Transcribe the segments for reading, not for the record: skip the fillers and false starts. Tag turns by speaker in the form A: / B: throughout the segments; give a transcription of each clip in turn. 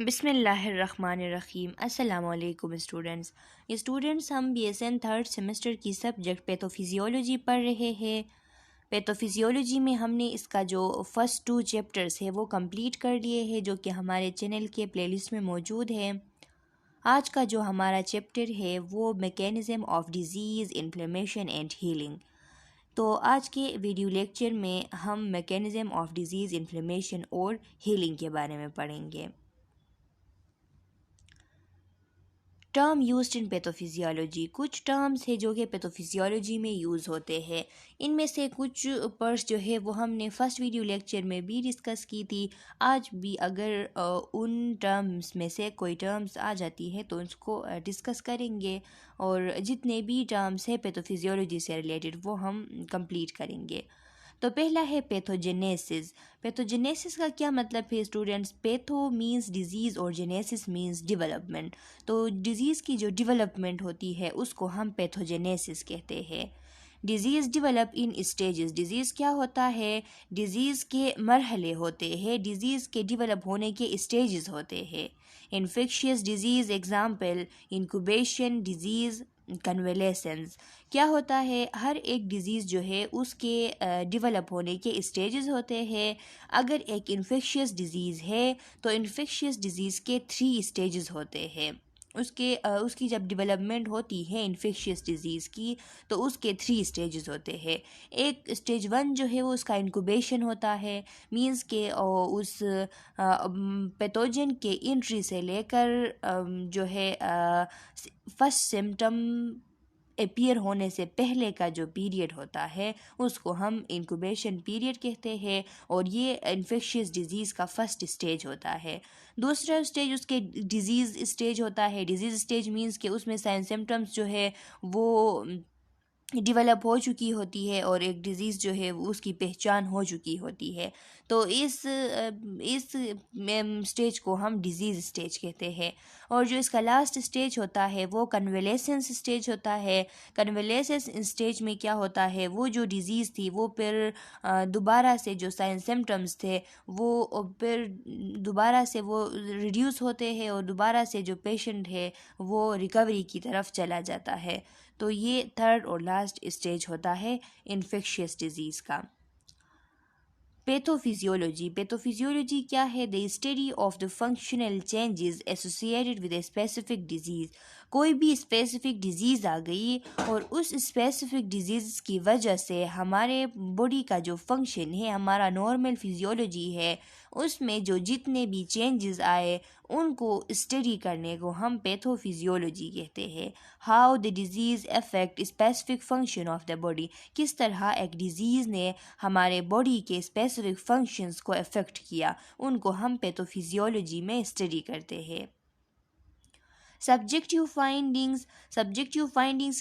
A: बिस्मिल्लाहिर्रहमानिर्रहीम। अस्सलामुअलैकुम स्टूडेंट्स, हम BSN थर्ड सेमेस्टर की सब्जेक्ट पैथोफिजियोलॉजी पढ़ रहे हैं। पैथोफिजियोलॉजी में हमने इसका जो फ़र्स्ट 2 चैप्टर्स है वो कंप्लीट कर लिए हैं, जो कि हमारे चैनल के प्लेलिस्ट में मौजूद है। आज का जो हमारा चैप्टर है वो mechanism of disease, inflammation and healing. तो आज के वीडियो लेक्चर में हम मैकेनिज़्म ऑफ डिज़ीज़, इन्फ्लेमेशन और हीलिंग के बारे में पढ़ेंगे। टर्म यूज्ड इन पैथोफिजियोलॉजी, कुछ टर्म्स है जो कि पैथोफिजियोलॉजी में यूज़ होते हैं। इनमें से कुछ पर्स जो है वो हमने फर्स्ट वीडियो लेक्चर में भी डिस्कस की थी। आज भी अगर उन टर्म्स में से कोई टर्म्स आ जाती है तो उसको डिस्कस करेंगे, और जितने भी टर्म्स है पैथोफिजियोलॉजी से रिलेटेड वो हम कंप्लीट करेंगे। तो पहला है पैथोजेनेसिस। पैथोजेनेसिस का क्या मतलब है स्टूडेंट्स? पैथो मींस डिजीज़ और जेनेसिस मींस डेवलपमेंट। तो डिजीज़ की जो डेवलपमेंट होती है उसको हम पैथोजेनेसिस कहते हैं। Disease develop in stages. Disease क्या होता है? डिज़ीज़ के मरहले होते हैं, डिज़ीज़ के डेवलप होने के स्टेजेस होते हैं। Infectious disease example incubation disease, convalescence. क्या होता है? हर एक डिज़ीज़ जो है उसके डेवलप होने के स्टेजेस होते हैं। अगर एक इन्फेक्शियस डिज़ीज़ है तो इन्फेक्शियस डिज़ीज़ के 3 स्टेजेस होते हैं। उसकी जब डेवलपमेंट होती है इन्फेक्शियस डिज़ीज़ की तो उसके 3 स्टेजेस होते हैं। एक स्टेज 1 जो है वो उसका इंक्यूबेशन होता है, मींस के उस पैथोजन के एंट्री से लेकर जो है फर्स्ट सिम्टम अपीयर होने से पहले का जो पीरियड होता है उसको हम इंक्यूबेशन पीरियड कहते हैं, और ये इन्फेक्शियस डिज़ीज़ का फर्स्ट स्टेज होता है। दूसरा स्टेज उसके डिज़ीज़ स्टेज होता है। डिज़ीज़ स्टेज मींस कि उसमें साइन सिम्टम्स जो है वो डेवलप हो चुकी होती है और एक डिज़ीज़ जो है उसकी पहचान हो चुकी होती है। तो इस स्टेज को हम डिज़ीज़ स्टेज कहते हैं। और जो इसका लास्ट स्टेज होता है वो कन्वेलेसेंस स्टेज होता है। कन्वेलेसेंस स्टेज में क्या होता है? वो जो डिज़ीज़ थी वो फिर दोबारा से जो साइन सिम्टम्स थे वो फिर दोबारा से वो रिड्यूस होते हैं और दोबारा से जो पेशेंट है वो रिकवरी की तरफ चला जाता है। तो ये थर्ड और लास्ट स्टेज होता है इन्फेक्शियस डिजीज़ का। पैथोफिजियोलॉजी क्या है? The study of the functional changes associated with a specific disease. कोई भी स्पेसिफिक डिजीज़ आ गई और उस स्पेसिफिक डिजीज़ की वजह से हमारे बॉडी का जो फंक्शन है, हमारा नॉर्मल फिजियोलॉजी है, उसमें जो जितने भी चेंजेस आए उनको स्टडी करने को हम पैथोफिजियोलॉजी कहते हैं। How the disease affect specific function of the body. किस तरह एक डिजीज़ ने हमारे बॉडी के स्पेसिफिक फंक्शंस को अफेक्ट किया, उनको हम पैथोफिजियोलॉजी में स्टडी करते हैं। सब्जेक्टिव फाइंडिंग्स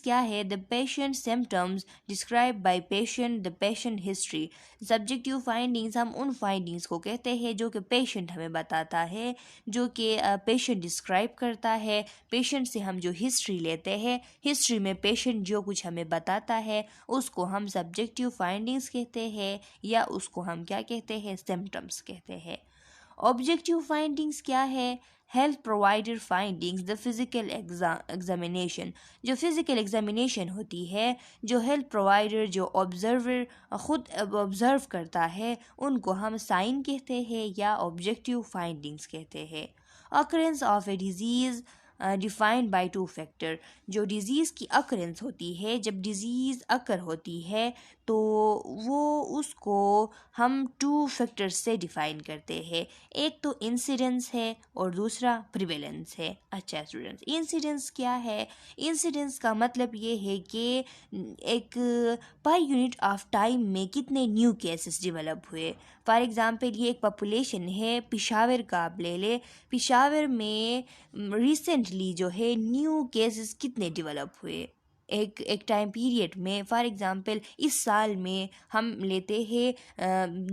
A: क्या है? The patient symptoms describe by patient, the patient history. Subjective findings हम उन फाइंडिंग्स को कहते हैं जो कि पेशेंट हमें बताता है, जो कि पेशेंट डिस्क्राइब करता है। पेशेंट से हम जो हिस्ट्री लेते हैं, हिस्ट्री में पेशेंट जो कुछ हमें बताता है उसको हम सब्जेक्टिव फाइंडिंग्स कहते हैं, या उसको हम क्या कहते हैं? सिम्टम्स कहते हैं। ऑब्जेक्टिव फाइंडिंग्स क्या है? Health provider findings, the physical examination. जो फिज़िकल एग्जामिनेशन होती है, जो हेल्थ प्रोवाइडर, जो ऑब्जर्वर ख़ुद ऑब्ज़र्व करता है, उनको हम साइन कहते हैं या ऑब्जेक्टिव फाइंडिंग्स कहते हैं। Occurrence of A disease defined by 2 factor. जो डिज़ीज़ की अकरेंस होती है, जब डिज़ीज़ अकर होती है तो वो उसको हम 2 फैक्टर्स से डिफ़ाइन करते हैं। एक तो इंसिडेंस है और दूसरा प्रिवेलेंस है। अच्छा स्टूडेंट्स, इंसिडेंस क्या है? इंसिडेंस का मतलब ये है कि एक पर यूनिट ऑफ टाइम में कितने न्यू केसेस डेवलप हुए। फॉर एग्ज़ाम्पल, ये एक पॉपुलेशन है, पिशावर का आप ले ले। पिशावर में रिसेंटली जो है न्यू केसेस कितने डेवलप हुए एक टाइम पीरियड में। फॉर एग्ज़ाम्पल, इस साल में हम लेते हैं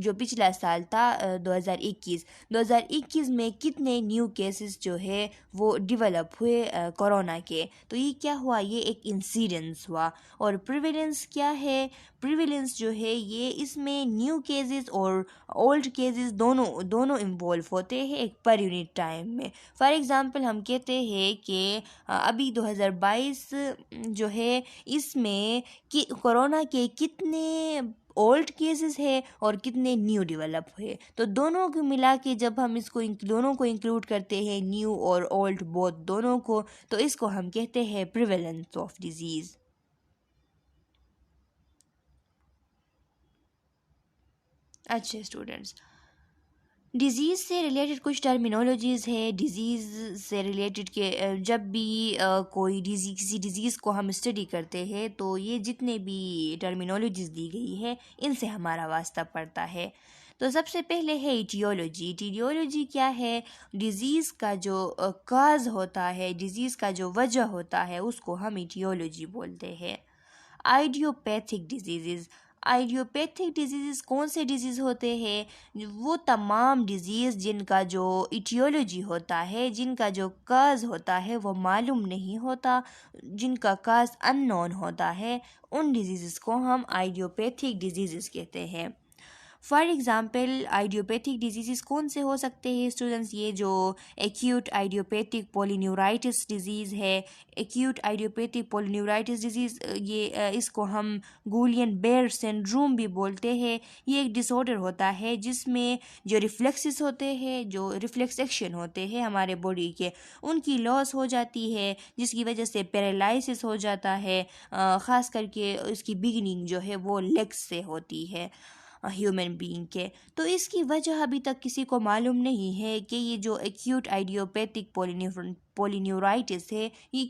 A: जो पिछला साल था 2021 में कितने न्यू केसेस जो है वो डेवलप हुए कोरोना के। तो ये क्या हुआ? ये एक इंसिडेंस हुआ। और प्रिवेलेंस क्या है? प्रिविलेंस जो है ये इसमें न्यू केसेस और ओल्ड केसेस दोनों दोनों इन्वॉल्व होते हैं एक पर यूनिट टाइम में। फॉर एग्ज़ाम्पल हम कहते हैं कि अभी 2022 जो है इसमें कि कोरोना के कितने ओल्ड केसेस है और कितने न्यू डेवलप है, तो दोनों को मिला के जब हम इसको दोनों को इंक्लूड करते हैं, न्यू और ओल्ड बोथ दोनों को, तो इसको हम कहते हैं प्रिवेलेंस ऑफ डिजीज़। अच्छा स्टूडेंट्स, डिज़ीज़ से रिलेटेड कुछ टर्मिनोलॉजीज़ है। डिज़ीज़ से रिलेटेड के जब भी कोई किसी डिज़ीज़ को हम स्टडी करते हैं तो ये जितने भी टर्मिनोलॉजीज़ दी गई है इनसे हमारा वास्ता पड़ता है। तो सबसे पहले है इटियोलॉजी। इटियोलॉजी क्या है? डिज़ीज़ का जो काज होता है, डिज़ीज़ का जो वजह होता है उसको हम इटियोलॉजी बोलते हैं। आइडियोपैथिक डिजीज़, आइडियोपैथिक डिजीज़ कौन से डिजीज़ होते हैं? वो तमाम डिजीज़ जिनका जो इटियोलॉजी होता है, जिनका जो काज होता है वो मालूम नहीं होता, जिनका काज अननोन होता है, उन डिजीज़ को हम आइडियोपैथिक डिजीज़ कहते हैं। फॉर एग्ज़ाम्पल आइडियोपैथिक डिजीज़ कौन से हो सकते हैं स्टूडेंट्स? ये जो एक्यूट आइडियोपैथिक पॉलीन्यूराइटिस डिजीज़ है, एक्यूट आइडियोपैथिक पॉलीन्यूराइटिस डिजीज़, ये इसको हम गुलियन बेयर सिंड्रोम भी बोलते हैं। ये एक डिसऑर्डर होता है जिसमें जो रिफ्लेक्सेस होते हैं, जो रिफ्लेक्स एक्शन होते हैं हमारे बॉडी के, उनकी लॉस हो जाती है जिसकी वजह से पैरालिसिस हो जाता है। ख़ास करके इसकी बिगिनिंग जो है वो लेग्स से होती है ह्यूमन बीइंग के। तो इसकी वजह अभी तक किसी को मालूम नहीं है कि ये जो एक्यूट आइडियोपैथिक पॉलीन्यूराइटिस है ये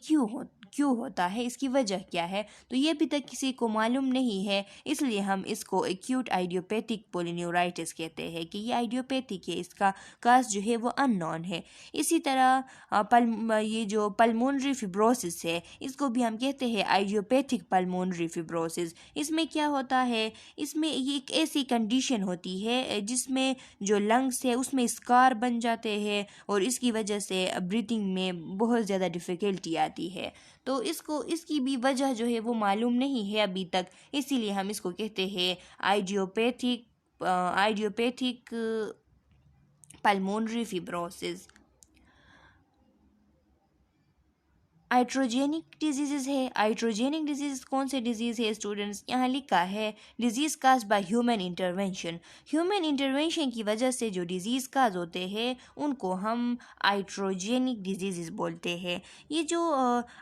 A: क्यों होता है, इसकी वजह क्या है, तो ये अभी तक किसी को मालूम नहीं है। इसलिए हम इसको एक्यूट आइडियोपैथिक पॉलीन्यूराइटिस कहते हैं कि ये आइडियोपैथिक है, इसका काज जो है वो अननोन है। इसी तरह ये जो पल्मोनरी फिब्रोसिस है इसको भी हम कहते हैं आइडियोपैथिक पल्मोनरी फिब्रोसिस। इसमें क्या होता है? इसमें ये एक ऐसी कंडीशन होती है जिसमें जो लंग्स है उसमें स्कार बन जाते हैं और इसकी वजह से ब्रीथिंग में बहुत ज़्यादा डिफ़िकल्टी आती है। तो इसकी भी वजह जो है वो मालूम नहीं है अभी तक, इसीलिए हम इसको कहते हैं idiopathic pulmonary fibrosis. Iatrogenic disease है। आइट्रोजेनिक डिजीज़ कौन से डिजीज़ है स्टूडेंट्स? यहाँ लिखा है disease cause by human intervention. Human intervention की वजह से जो डिजीज़ काज होते हैं उनको हम आइट्रोजेनिक डिजीज़ बोलते हैं। ये जो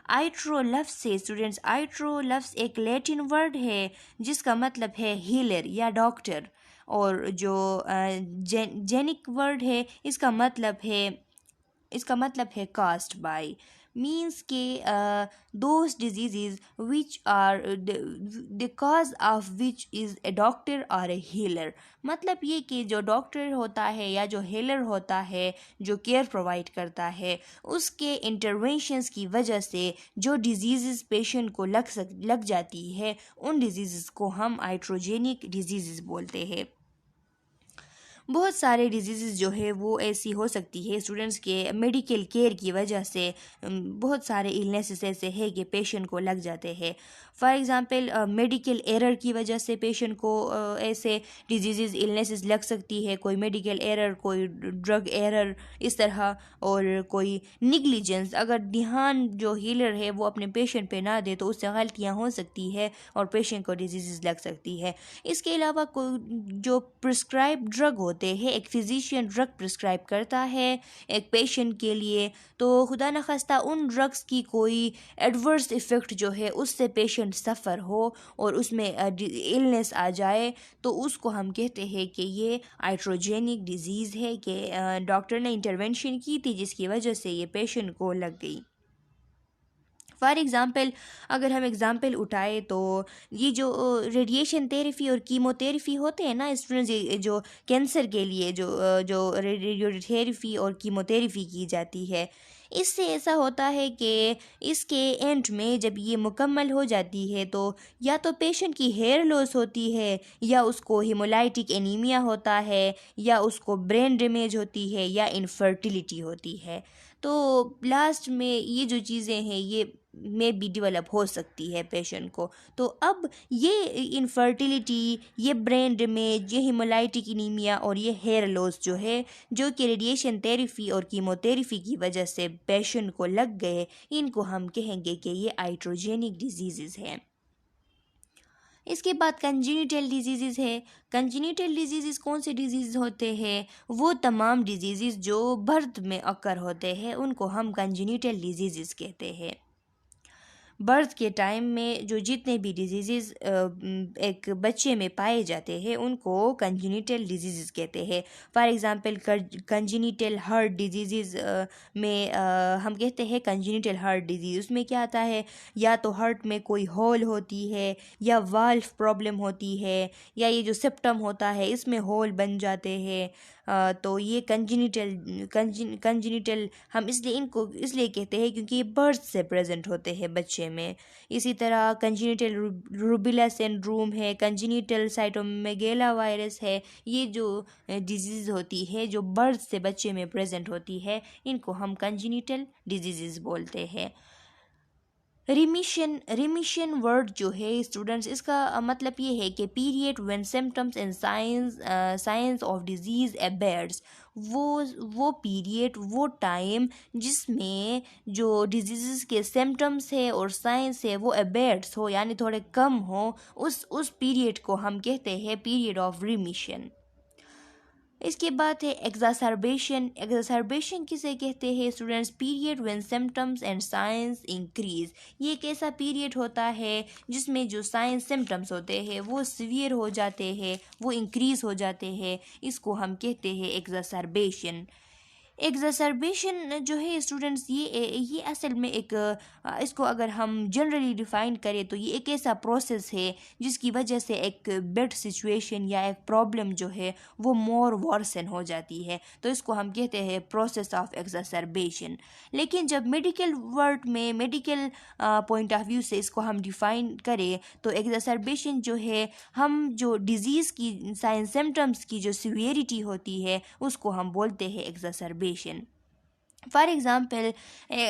A: आइट्रो लफ्ज़ है स्टूडेंट्स, आइट्रो लफ्ज़ एक लैटिन वर्ड है जिसका मतलब है हीलर या डॉक्टर, और जो जेनिक वर्ड है इसका मतलब है कास्ट बाय, मीन्स के those diseases which are the cause of which is a doctor और ए हीलर। मतलब ये कि जो डॉक्टर होता है या जो हीलर होता है, जो केयर प्रोवाइड करता है, उसके इंटरवेंशंस की वजह से जो डिजीज़ पेशेंट को लग जाती है उन डिजीज़ को हम आइट्रोजेनिक डिजीज़ बोलते हैं। बहुत सारे डिजीज़ जो है वो ऐसी हो सकती है स्टूडेंट्स के मेडिकल केयर की वजह से, बहुत सारे इलनेसेस ऐसे हैं कि पेशेंट को लग जाते हैं। फॉर एग्ज़ाम्पल मेडिकल एरर की वजह से पेशेंट को ऐसे डिजीज़ इलनेसेस लग सकती है, कोई मेडिकल एरर, कोई ड्रग एरर इस तरह, और कोई निगलिजेंस, अगर ध्यान जो हीलर है वो अपने पेशेंट पे ना दे तो उससे गलतियाँ हो सकती है और पेशेंट को डिजीज़ लग सकती है। इसके अलावा कोई जो प्रिस्क्राइब ड्रग होते हैं, एक फिजिशियन ड्रग प्रिस्क्राइब करता है एक पेशेंट के लिए, तो खुदा न खास्ता उन ड्रग्स की कोई एडवर्स इफ़ेक्ट जो है उससे पेशेंट सफ़र हो और उसमें इलनेस आ जाए, तो उसको हम कहते हैं कि ये आइट्रोजेनिक डिजीज़ है कि डॉक्टर ने इंटरवेंशन की थी जिसकी वजह से ये पेशेंट को लग गई। फॉर एग्ज़ाम्पल अगर हम एग्ज़ाम्पल उठाए तो ये जो रेडिएशन थेरेपी और कीमोथेरेपी होते हैं ना स्टूडेंट्स, जो कैंसर के लिए जो रेडियोथेरेपी और कीमोथेरेपी की जाती है, इससे ऐसा होता है कि इसके एंड में जब ये मुकम्मल हो जाती है तो या तो पेशेंट की हेयर लॉस होती है, या उसको हिमोलाइटिक एनीमिया होता है, या उसको ब्रेन डैमेज होती है, या इनफर्टिलिटी होती है। तो लास्ट में ये जो चीज़ें हैं ये में भी डेवलप हो सकती है पेशेंट को। तो अब ये इनफर्टिलिटी, ये ब्रेन डैमेज, ये हिमोलाइटिक एनीमिया और ये हेयर लॉस जो है, जो कि रेडिएशन थेरेपी और कीमोथेरेपी की वजह से पेशेंट को लग गए, इनको हम कहेंगे कि ये आइट्रोजेनिक डिजीज़ हैं। इसके बाद कंजेनिटल डिजीज़ है। कंजेनिटल डिजीज़ कौन से डिजीज़ होते हैं? वो तमाम डिजीज़ जो बर्थ में अकर होते हैं उनको हम कंजेनिटल डिजीज़ कहते हैं। बर्थ के टाइम में जो जितने भी डिजीज़ एक बच्चे में पाए जाते हैं उनको कंजेनिटल डिजीज़ कहते हैं। For example congenital heart disease में हम कहते हैं कंजेनिटल हार्ट डिजीज़, उसमें क्या आता है, या तो हार्ट में कोई होल होती है, या वाल्व प्रॉब्लम होती है, या ये जो सेप्टम होता है इसमें होल बन जाते हैं। तो ये कंजेनिटल हम इसलिए इनको इसलिए कहते हैं क्योंकि ये बर्थ से प्रेजेंट होते हैं बच्चे में। इसी तरह कंजेनिटल रूबेला सिंड्रोम है, कंजेनिटल साइटोमेगाला वायरस है। ये जो डिजीज़ होती है जो बर्थ से बच्चे में प्रेजेंट होती है इनको हम कंजेनिटल डिजीज़ बोलते हैं। रिमिशन वर्ड जो है स्टूडेंट्स, इसका मतलब ये है कि period when symptoms and signs of disease appears. वो पीरियड, वो टाइम जिसमें जो डिजीज़ के सिम्टम्स है और साइंस है वो अबेयर्स हो, यानी थोड़े कम हो, उस पीरियड को हम कहते हैं पीरियड ऑफ रिमिशन। इसके बाद है एग्जासर्बेशन। एग्जासर्बेशन किसे कहते हैं students? Period when symptoms and science increase. ये एक ऐसा पीरियड होता है जिसमें जो साइंस सिम्टम्स होते हैं वो सीवियर हो जाते हैं, वो इंक्रीज हो जाते हैं, इसको हम कहते हैं एग्जासर्बेशन। एग्जैसर्बेशन जो है स्टूडेंट्स, ये असल में एक इसको अगर हम जनरली डिफ़ाइन करें तो ये एक ऐसा प्रोसेस है जिसकी वजह से एक बेड सिचुएशन या एक प्रॉब्लम जो है वो मोर वर्सन हो जाती है, तो इसको हम कहते हैं प्रोसेस ऑफ एग्जैसर्बेशन। लेकिन जब मेडिकल वर्ड में, मेडिकल पॉइंट ऑफ व्यू से इसको हम डिफ़ाइन करें तो एग्जैसर्बेशन जो है, हम जो डिज़ीज़ की साइन सिम्टम्स की जो सीवियरिटी होती है उसको हम बोलते हैं एग्जैसर्बेशन। फॉर एग्ज़ाम्पल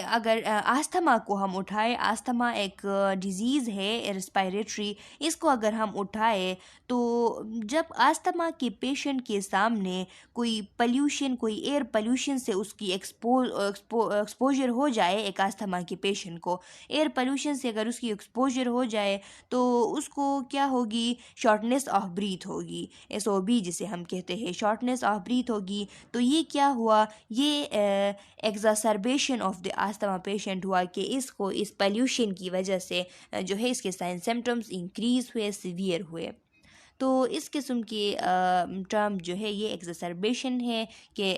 A: अगर आस्थमा को हम उठाएं, आस्थमा एक डिज़ीज़ है रेस्पिरेटरी, इसको अगर हम उठाएं तो जब आस्थमा के पेशेंट के सामने कोई पोल्यूशन, कोई एयर पोल्यूशन से उसकी एक्सपोजर हो जाए, एक आस्थमा के पेशेंट को एयर पोल्यूशन से अगर उसकी एक्सपोजर हो जाए तो उसको क्या होगी? शॉर्टनेस ऑफ ब्रीथ होगी, SOB जिसे हम कहते हैं, शॉर्टनेस ऑफ ब्रीथ होगी। तो ये क्या हुआ? ये एग्जासर्बेशन ऑफ द आस्थमा पेशेंट हुआ कि इसको इस पोल्यूशन की वजह से जो है इसके साइन सिम्टम्स इंक्रीज़ हुए, सीवियर हुए। तो इस किस्म की टर्म जो है ये एग्जासर्बेशन है कि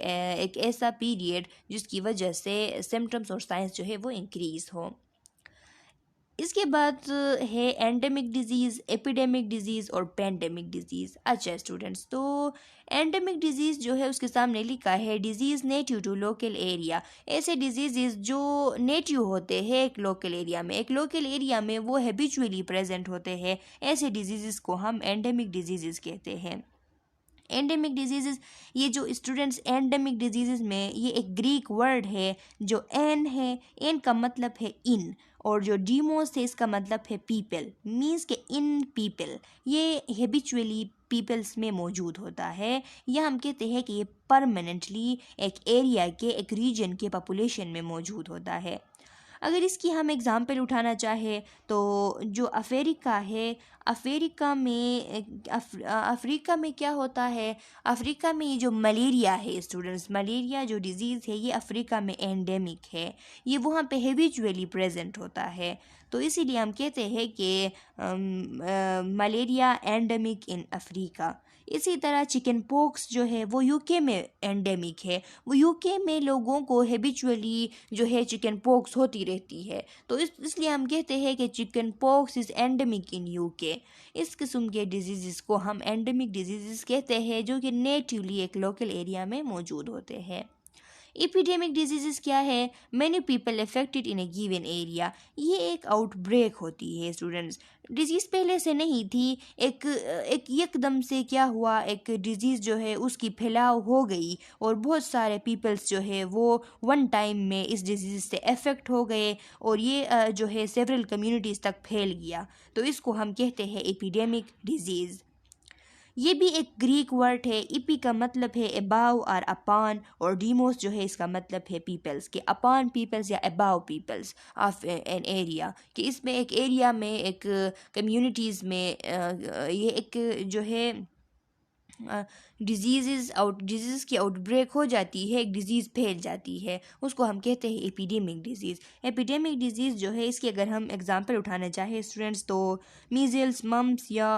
A: एक ऐसा पीरियड जिसकी वजह से सिम्टम्स और साइंस जो है वो इंक्रीज़ हो। इसके बाद है एंडेमिक डिजीज़, एपिडेमिक डिजीज़ और पेंडेमिक डिजीज़। अच्छा स्टूडेंट्स, तो एंडेमिक डिजीज़ जो है उसके सामने लिखा है disease native to local area. ऐसे डिजीज़ जो नेटिव होते हैं एक लोकल एरिया में, एक लोकल एरिया में वो हैबिचुअली प्रेजेंट होते हैं, ऐसे डिजीज़ को हम एंडेमिक डिजीज़ कहते हैं। एंडेमिक डिजीज़, ये जो स्टूडेंट्स एंडेमिक डिजीज़ में ये एक ग्रीक वर्ड है जो एन है, एन का मतलब है इन, और जो डीमोस है इसका मतलब है पीपल, मीन्स के इन पीपल, ये हैबिचुअली पीपल्स में मौजूद होता है, या हम कहते हैं कि ये परमानेंटली एक एरिया के, एक रीजन के पॉपुलेशन में मौजूद होता है। अगर इसकी हम एग्ज़ाम्पल उठाना चाहें तो जो अफ्रीका है, अफ्रीका में क्या होता है? अफ्रीका में ये जो मलेरिया है स्टूडेंट्स, मलेरिया जो डिज़ीज़ है ये अफ्रीका में एंडेमिक है, ये वहाँ पे हैबिचुअली प्रेजेंट होता है। तो इसीलिए हम कहते हैं कि मलेरिया एंडेमिक इन अफ्रीका। इसी तरह चिकन पॉक्स जो है वो यूके में एंडेमिक है, वो यूके में लोगों को हैबिचुअली जो है चिकन पॉक्स होती रहती है, तो इसलिए हम कहते हैं कि chicken pox is endemic in UK. इस किस्म के डिजीज़ को हम एंडेमिक डिजीज़ कहते हैं जो कि नेटिवली एक लोकल एरिया में मौजूद होते हैं। एपिडेमिक डिजीज़ क्या है? Many people affected in A given area. ये एक आउटब्रेक होती है स्टूडेंट्स। डिजीज़ पहले से नहीं थी, एक एकदम से क्या हुआ, एक डिजीज़ जो है उसकी फैलाव हो गई और बहुत सारे पीपल्स जो है वो वन टाइम में इस डिजीज़ से अफेक्ट हो गए और ये जो है सेवरल कम्युनिटीज़ तक फैल गया। तो इसको हम कहते हैं एपिडेमिक डिजीज़। ये भी एक ग्रीक वर्ड है। इपी का मतलब है अबाव और अपान, और डीमोस जो है इसका मतलब है पीपल्स, के अपान पीपल्स या above peoples of an area, कि इसमें एक एरिया में एक कम्युनिटीज़ में ये एक जो है डिजीज़ की आउटब्रेक हो जाती है, एक डिज़ीज़ फैल जाती है, उसको हम कहते हैं एपिडेमिक डिजीज़। एपिडेमिक डिजीज़ जो है इसकी अगर हम एग्ज़ाम्पल उठाना चाहें स्टूडेंट्स, तो मीज़ल्स, मम्प्स या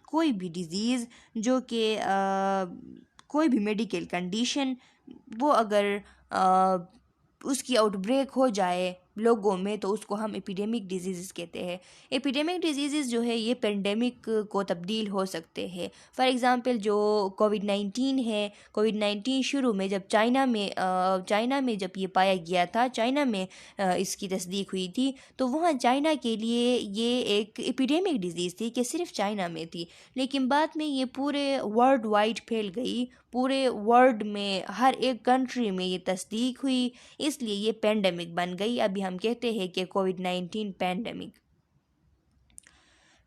A: कोई भी डिज़ीज़ जो कि कोई भी मेडिकल कंडीशन वो अगर उसकी आउटब्रेक हो जाए लोगों में तो उसको हम एपिडेमिक डिजीज़ कहते हैं। एपिडेमिक डिजीज़ जो है ये पेंडेमिक को तब्दील हो सकते हैं। फॉर एग्ज़ाम्पल जो कोविड-19 है, कोविड-19 शुरू में जब चाइना में जब ये पाया गया था, चाइना में इसकी तस्दीक हुई थी, तो वहाँ चाइना के लिए ये एक एपिडेमिक डिजीज़ थी कि सिर्फ चाइना में थी, लेकिन बाद में ये पूरे वर्ल्ड वाइड फैल गई, पूरे वर्ल्ड में हर एक कंट्री में ये तस्दीक हुई, इसलिए ये पेंडेमिक बन गई। अभी हम कहते हैं कि कोविड-19 पेंडेमिक।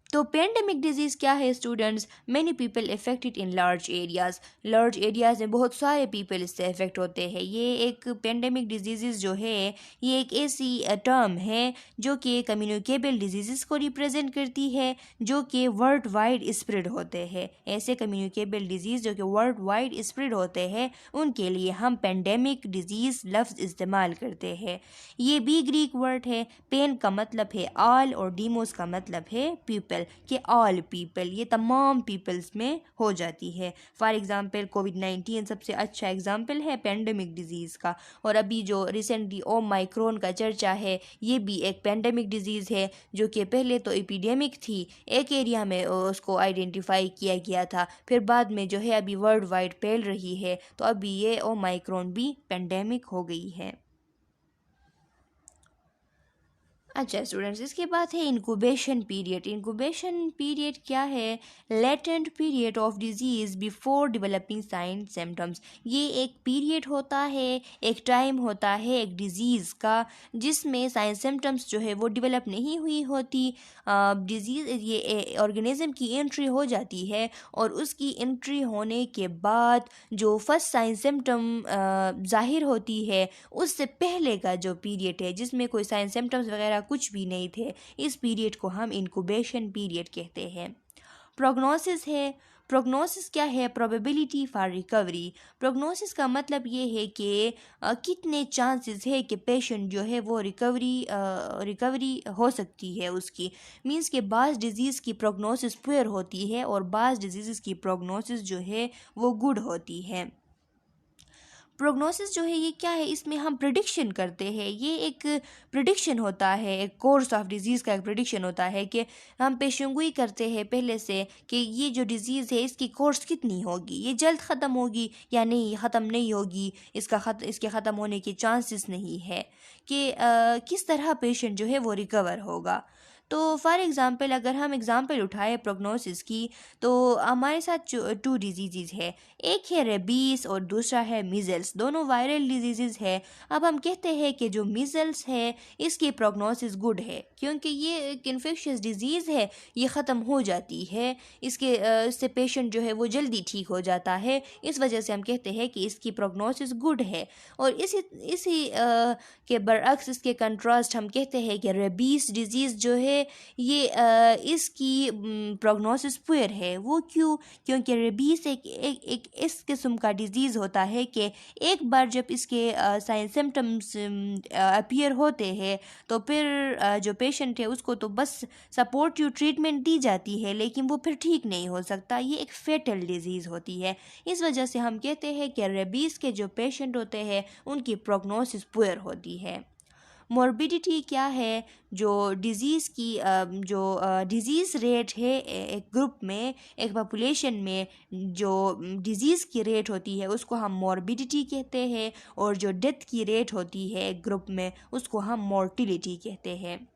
A: तो पेंडेमिक डिजीज़ क्या है students? Many people affected in large areas में बहुत सारे पीपल इससे अफेक्ट होते हैं। ये एक पेंडेमिक डिजीज़ जो है ये एक ऐसी टर्म है जो कि कम्युनिकेबल डिजीज़ को रिप्रेजेंट करती है, जो कि वर्ल्ड वाइड स्प्रेड होते हैं। ऐसे कम्युनिकेबल डिजीज़ जो कि वर्ल्ड वाइड स्प्रेड होते हैं उनके लिए हम पेंडेमिक डिजीज़ लफ्ज़ इस्तेमाल करते हैं। ये भी ग्रीक वर्ड है। पेन का मतलब है ऑल और डीमोस का मतलब है पीपल, कि ऑल पीपल, ये तमाम पीपल्स में हो जाती है। फॉर एग्ज़ाम्पल कोविड-19 सबसे अच्छा एग्ज़ाम्पल है पेंडेमिक डिजीज़ का। और अभी जो रिसेंटली ओमाइक्रॉन का चर्चा है, ये भी एक पेंडेमिक डिजीज़ है जो कि पहले तो एपिडेमिक थी, एक एरिया में उसको आइडेंटिफाई किया गया था, फिर बाद में जो है अभी वर्ल्ड वाइड फैल रही है, तो अभी ये ओमाइक्रॉन भी पेंडेमिक हो गई है। अच्छा स्टूडेंट्स, इसके बाद है इंक्यूबेशन पीरियड। इंक्यूबेशन पीरियड क्या है? Latent period of disease before developing sign symptoms. ये एक पीरियड होता है, एक टाइम होता है एक डिज़ीज़ का जिसमें साइन सिम्टम्स जो है वो डेवलप नहीं हुई होती। डिज़ीज़ ये ऑर्गेनिज्म की एंट्री हो जाती है और उसकी एंट्री होने के बाद जो फर्स्ट साइन सिम्टम ज़ाहिर होती है, उससे पहले का जो पीरियड है जिसमें कोई साइन सिम्टम्स वगैरह कुछ भी नहीं थे, इस पीरियड को हम इंक्यूबेशन पीरियड कहते हैं। प्रोग्नोसिस है। प्रोग्नोसिस क्या है? Probability for recovery. प्रोग्नोसिस का मतलब ये है कि कितने चांसेस है कि पेशेंट जो है वो रिकवरी हो सकती है उसकी। मींस के बाज़ डिजीज़ की प्रोग्नोसिस पुअर होती है और बाज़ डिजीज़ की प्रोग्नोसिस जो है वो गुड होती है। प्रोग्नोसिस जो है ये क्या है? इसमें हम प्रिडिक्शन करते हैं। ये एक प्रिडिक्शन होता है, एक कोर्स ऑफ डिज़ीज़ का एक प्रिडिक्शन होता है कि हम पेशेंगोई करते हैं पहले से कि ये जो डिज़ीज़ है इसकी कोर्स कितनी होगी, ये जल्द ख़त्म होगी या नहीं, ख़त्म नहीं होगी, इसके ख़त्म होने के चांसेस नहीं है, कि किस तरह पेशेंट जो है वो रिकवर होगा। तो फॉर एग्ज़ाम्पल अगर हम एग्ज़ाम्पल उठाएं प्रोग्नोसिस की, तो हमारे साथ टू डिजीज़ है, एक है रेबीज़ और दूसरा है मीज़ल्स। दोनों वायरल डिजीज़ है। अब हम कहते हैं कि जो मीज़ल्स है इसकी प्रोग्नोसिस गुड है, क्योंकि ये एक इन्फेक्शियस डिजीज़ है, ये ख़त्म हो जाती है, इससे पेशेंट जो है वो जल्दी ठीक हो जाता है, इस वजह से हम कहते हैं कि इसकी प्रोग्नोसिस गुड है। और इसी के बरअक्स, इसके कंट्रास्ट हम कहते हैं कि रेबीज़ डिजीज़ जो है ये इसकी प्रोग्नोसिस पुअर है। वो क्यों? क्योंकि रेबीज़ एक इस किस्म का डिज़ीज़ होता है कि एक बार जब इसके साइन सिम्टम्स अपीयर होते हैं तो फिर जो पेशेंट है उसको तो बस सपोर्टिव ट्रीटमेंट दी जाती है, लेकिन वो फिर ठीक नहीं हो सकता। ये एक फेटल डिज़ीज़ होती है। इस वजह से हम कहते हैं कि रेबीज़ के जो पेशेंट होते हैं उनकी प्रोग्नोसिस पुअर होती है। मॉर्बिडिटी क्या है? जो डिज़ीज़ की जो डिज़ीज़ रेट है एक ग्रुप में, एक पॉपुलेशन में जो डिज़ीज़ की रेट होती है उसको हम मॉर्बिडिटी कहते हैं, और जो डेथ की रेट होती है एक ग्रुप में उसको हम मोर्टिलिटी कहते हैं।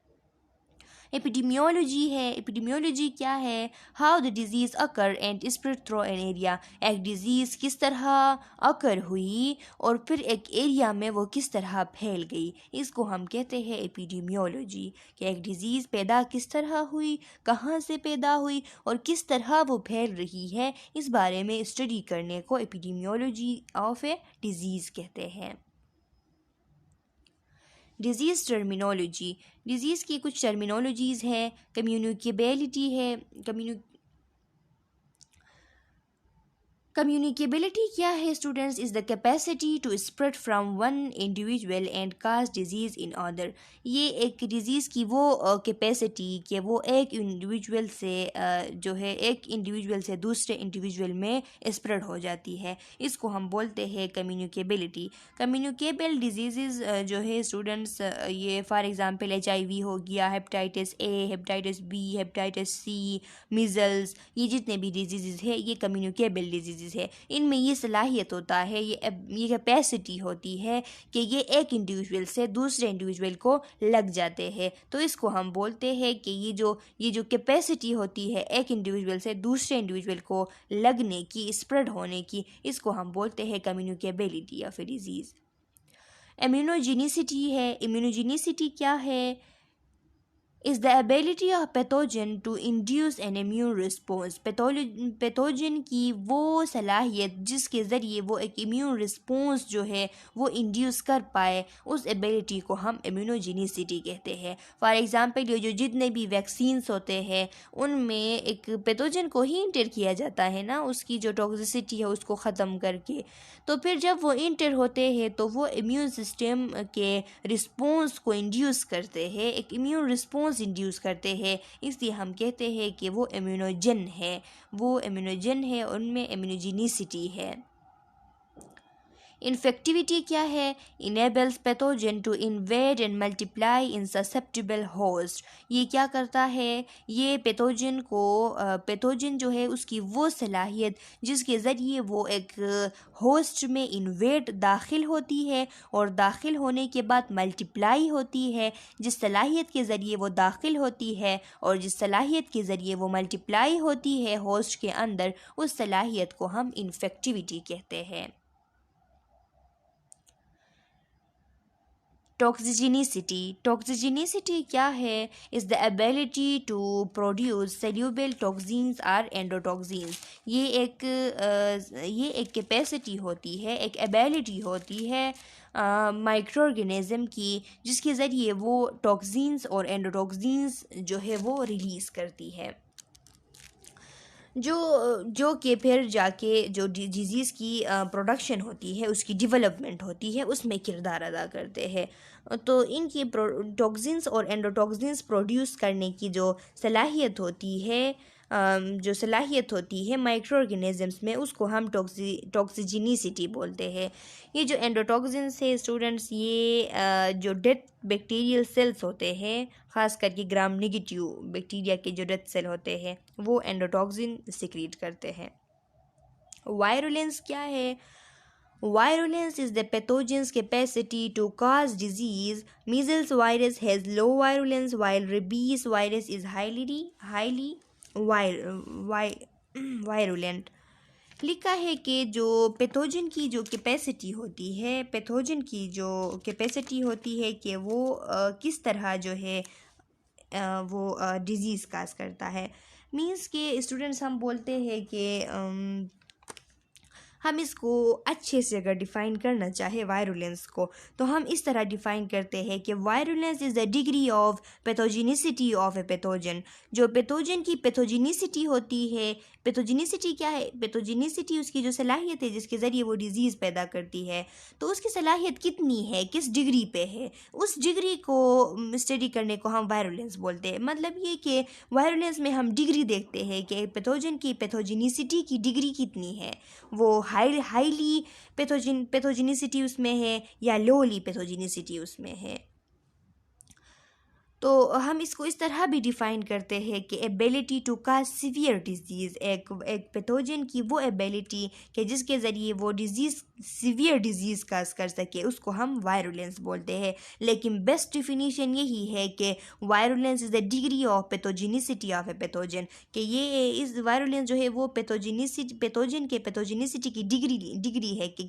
A: एपिडेमियोलॉजी है। एपिडेमियोलॉजी क्या है? How the disease occur and spread through an area. एक डिज़ीज़ किस तरह अकर हुई और फिर एक एरिया में वो किस तरह फैल गई, इसको हम कहते हैं एपिडेमियोलॉजी। कि एक डिज़ीज़ पैदा किस तरह हुई, कहाँ से पैदा हुई और किस तरह वो फैल रही है, इस बारे में स्टडी करने को एपिडेमियोलॉजी ऑफ ए डिज़ीज़ कहते हैं। Disease terminology. डिज़ीज़ की कुछ टर्मिनोलॉजीज़ हैं। कम्युनिकेबिलिटी है। कम्युनिकेबिलिटी क्या है students? Is the capacity to spread from one individual and cause disease in other. ये एक डिज़ीज़ की वो कैपेसिटी कि वो एक इंडिविजुअल से जो है एक इंडिविजुअल से दूसरे इंडिविजुअल में स्प्रेड हो जाती है, इसको हम बोलते हैं कम्युनिकेबिलिटी। कम्युनिकेबल डिजीज़ जो है स्टूडेंट्स, ये फॉर एग्ज़ाम्पल HIV हो गया, hepatitis A, hepatitis B, hepatitis C, measles, ये जितने भी डिजीज़ है ये कम्युनिकेबल डिजीज़ है। इनमें ये सलाहियत होता है, ये कैपेसिटी होती है कि ये एक इंडिविजुअल से दूसरे इंडिविजुअल को लग जाते हैं, तो इसको हम बोलते हैं कि ये जो कैपेसिटी होती है एक इंडिविजुअल से दूसरे इंडिविजुअल को लगने की, स्प्रेड होने की, इसको हम बोलते हैं communicability of A disease. Immunogenicity है। इम्यूनोजेनिसिटी क्या है? is the ability of pathogen to induce an immune response। Pathogen की वो सलाहियत जिसके ज़रिए वो एक इम्यून रिस्पॉन्स जो है वो इंड्यूस कर पाए, उस एबिलिटी को हम इम्यूनोजेनिसिटी कहते हैं। फॉर एग्ज़ाम्पल ये जो जितने भी वैक्सीन्स होते हैं उनमें एक पैथोजन को ही इंटर किया जाता है ना, उसकी जो टॉक्सिसिटी है उसको ख़त्म करके, तो फिर जब वो इंटर होते हैं तो वो इम्यून सिस्टम के रिस्पॉन्स को इंड्यूस करते हैं, एक इम्यून रिस्पॉन्स इंड्यूस करते हैं, इसलिए हम कहते हैं कि वो इम्यूनोजन है, वो इम्यूनोजन है, उनमें इम्यूनोजेनिसिटी है। इन्फेक्टिविटी क्या है? Enables pathogen to invade and multiply in susceptible host. ये क्या करता है? ये पैथोजन जो है उसकी वो सलाहियत जिसके ज़रिए वो एक होस्ट में इन्वेड दाखिल होती है और दाखिल होने के बाद मल्टीप्लाई होती है, जिस सलाहियत के ज़रिए वो दाखिल होती है और जिस सलाहियत के ज़रिए वो मल्टीप्लाई होती है होस्ट के अंदर, उस सलाहियत को हम इन्फेक्टिविटी कहते हैं। टॉक्सिजिनिसिटी क्या है? Is the ability to produce soluble toxins or endotoxins. ये एक कैपेसिटी होती है, एक एबिलिटी होती है माइक्रो ऑर्गेनिज़म की, जिसके ज़रिए वो टॉक्सिन्स और एंडोटॉक्सिन्स जो है वो रिलीज़ करती है, जो कि फिर जाके जो डिजीज़ की प्रोडक्शन होती है, उसकी डेवलपमेंट होती है, उसमें किरदार अदा करते हैं। तो इनकी टॉक्सिन्स और एंडोटॉक्सिन्स प्रोड्यूस करने की जो सलाहियत होती है माइक्रो ऑर्गेनिज़म्स में, उसको हम टॉक्सिजिनिसिटी बोलते हैं। ये जो एंडोटॉक्सिन्स है स्टूडेंट्स, ये जो डेड बैक्टीरियल सेल्स होते हैं, ख़ास करके ग्राम नेगेटिव बैक्टीरिया के जो डेड सेल होते हैं, वो एंडोटॉक्सिन सिक्रीट करते हैं। वायरुलेंस क्या है? Virulence is the pathogen's capacity to cause disease. Measles virus has low virulence while rabies virus is highly virulent। लिखा है कि जो पैथोजन की जो कैपेसिटी होती है कि वो किस तरह जो है वो डिज़ीज़ काज करता है। मीन्स के स्टूडेंट्स हम बोलते हैं कि हम इसको अच्छे से अगर डिफ़ाइन करना चाहे वायरुलेंस को, तो हम इस तरह डिफ़ाइन करते हैं कि virulence is the degree of pathogenicity of a pathogen. जो पैथोजन की पैथोजेनिसिटी होती है, पैथोजेनिसिटी क्या है? पैथोजेनिसिटी उसकी जो सलाहियत है जिसके ज़रिए वो डिज़ीज़ पैदा करती है, तो उसकी सलाहियत कितनी है, किस डिग्री पे है, उस डिग्री को स्टडी करने को हम वायरुलेंस बोलते हैं। मतलब ये कि वायरुलेंस में हम डिग्री देखते हैं कि पैथोजन की पैथोजेनिसिटी की डिग्री कितनी है, वो हाईली पैथोजेनिसिटी उसमें है या लोली पैथोजेनिसिटी उसमें है। तो हम इसको इस तरह भी डिफ़ाइन करते हैं कि ability to cause severe disease, एक पैथोजन की वो एबिलिटी कि जिसके ज़रिए वो डिज़ीज़ सीवियर डिजीज़ काज कर सके, उसको हम वायरुलेंस बोलते हैं। लेकिन बेस्ट डिफिनीशन यही है कि virulence is the degree of pathogenicity of a pathogen, कि ये इस वायरुलेंस जो है वो पैथोजन के पैथोजेनिसिटी की डिग्री है कि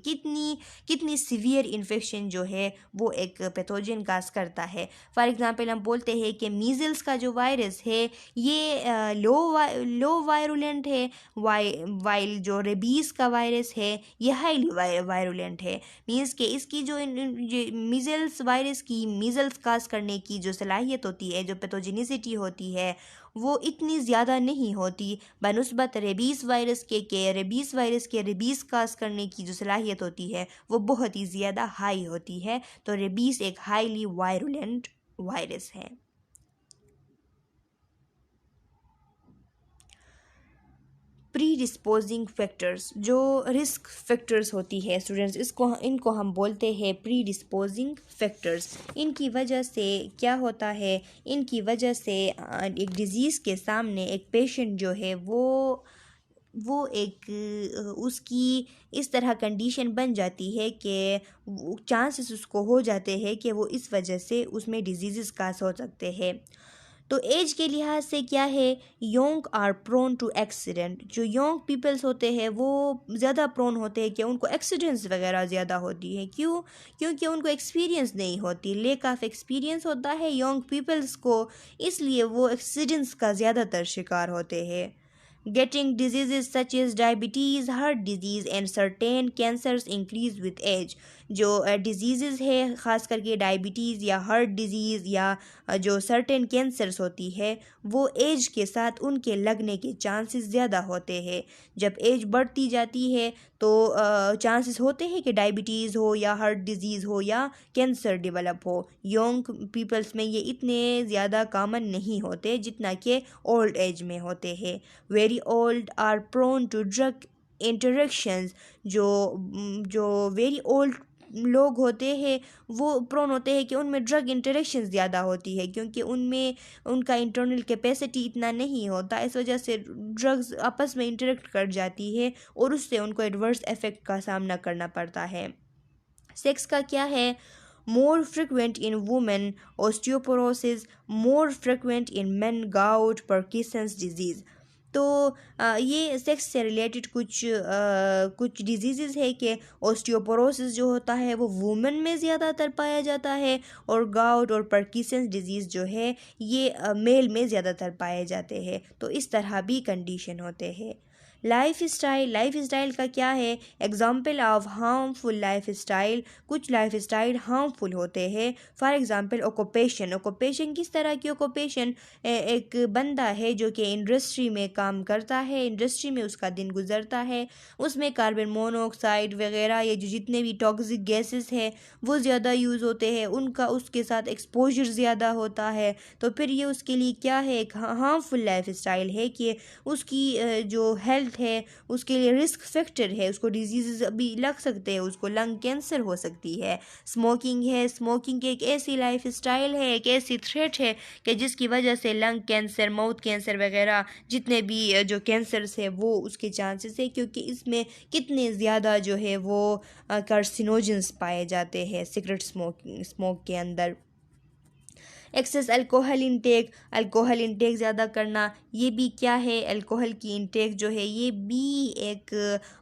A: कितनी सीवियर इन्फेक्शन जो है वो एक पैथोजन काज करता है। फॉर एग्ज़ाम्पल हम बोलते हैं कि मीज़ल्स का जो वायरस है ये लो वायरुलेंट है, वाइल जो रेबीज़ का वायरस है ये हाईली वायरुलेंट है। मीन्स कि इसकी जो मीज़ल्स वायरस की मीज़ल्स काज करने की जो सलाहियत होती है, जो पैथोजेनिसिटी होती है, वो इतनी ज़्यादा नहीं होती बनस्बत रेबीज़ वायरस के रेबीज़ वायरस के रेबीज़ काज करने की जो सलाहियत होती है वो बहुत ही ज़्यादा हाई होती है। तो रेबीज़ एक हाईली वायरुलेंट वायरस है। प्री डिस्पोजिंग फैक्टर्स, जो रिस्क फैक्टर्स होती है स्टूडेंट्स, इनको हम बोलते हैं प्री डिस्पोजिंग फैक्टर्स। इनकी वजह से क्या होता है, इनकी वजह से एक डिज़ीज़ के सामने एक पेशेंट जो है वो एक उसकी इस तरह कंडीशन बन जाती है कि चांसेस उसको हो जाते हैं कि वो इस वजह से उसमें डिजीज़ काज हो सकते हैं। तो एज के लिहाज से क्या है, young are prone to accident, जो योंग पीपल्स होते हैं वो ज़्यादा प्रोन होते हैं कि उनको एक्सीडेंट्स वगैरह ज़्यादा होती है। क्यों? क्योंकि उनको एक्सपीरियंस नहीं होती, लेक ऑफ एक्सपीरियंस होता है योंग पीपल्स को, इसलिए वो एक्सीडेंट्स का ज़्यादातर शिकार होते हैं। Getting diseases such as diabetes, heart disease and certain cancers increase with age. जो डिजीज़ है ख़ास करके डायबिटीज़ या हार्ट डिज़ीज़ या जो सर्टेन कैंसर्स होती है वो एज के साथ उनके लगने के चांसेस ज़्यादा होते हैं। जब एज बढ़ती जाती है तो चांसेस होते हैं कि डायबिटीज़ हो या हार्ट डिज़ीज़ हो या कैंसर डेवलप हो। यंग पीपल्स में ये इतने ज़्यादा कॉमन नहीं होते जितना कि ओल्ड एज में होते हैं। Very old are prone to drug interactions, जो वेरी ओल्ड लोग होते हैं वो प्रोन होते हैं कि उनमें ड्रग इंटरेक्शन ज़्यादा होती है, क्योंकि उनमें उनका इंटरनल कैपेसिटी इतना नहीं होता, इस वजह से ड्रग्स आपस में इंटरेक्ट कर जाती है और उससे उनको एडवर्स इफ़ेक्ट का सामना करना पड़ता है। सेक्स का क्या है, more frequent in women osteoporosis, more frequent in men gout, Parkinson's disease. तो ये सेक्स से रिलेटेड कुछ डिजीज़ है कि ऑस्टियोपोरोसिस जो होता है वो वुमेन में ज़्यादातर पाया जाता है और गाउट और पार्किंसंस डिजीज़ जो है ये मेल में ज़्यादातर पाए जाते हैं। तो इस तरह भी कंडीशन होते हैं। लाइफ स्टाइल का क्या है, example of harmful life style, कुछ लाइफ स्टाइल हार्मफुल होते हैं। फॉर एग्जांपल ओक्यूपेशन किस तरह की ओक्यूपेशन, एक बंदा है जो कि इंडस्ट्री में काम करता है, इंडस्ट्री में उसका दिन गुजरता है, उसमें कार्बन मोनोऑक्साइड वगैरह ये जो जितने भी टॉक्सिक गैसेस है वो ज़्यादा यूज़ होते हैं, उनका उसके साथ एक्सपोजर ज़्यादा होता है। तो फिर ये उसके लिए क्या है, एक हार्मफुल लाइफ स्टाइल है कि उसकी जो हेल्थ है उसके लिए रिस्क फैक्टर है, उसको डिजीज़ अभी लग सकते हैं, उसको लंग कैंसर हो सकती है। स्मोकिंग एक ऐसी लाइफ स्टाइल है, एक ऐसी थ्रेट है कि जिसकी वजह से लंग कैंसर, माउथ कैंसर वगैरह जितने भी जो कैंसर्स है वो उसके चांसेस है, क्योंकि इसमें कितने ज़्यादा जो है वो कार्सिनोजेंस पाए जाते हैं सिगरेट स्मोक के अंदर। एक्सेस अल्कोहल इंटेक ज़्यादा करना, ये भी क्या है, अल्कोहल की इंटेक जो है ये भी एक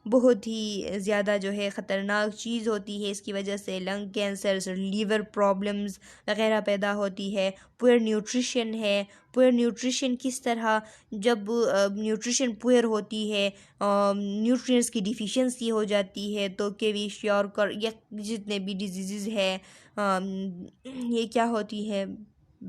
A: बहुत ही ज़्यादा जो है ख़तरनाक चीज़ होती है। इसकी वजह से लंग कैंसर, लीवर प्रॉब्लम्स वगैरह पैदा होती है। पुअर न्यूट्रिशन किस तरह, जब न्यूट्रिशन पुअर होती है, न्यूट्रिएंट्स की डिफिशियंसी हो जाती है तो केवी श्योर कर या जितने भी डिजीज़ है ये क्या होती है,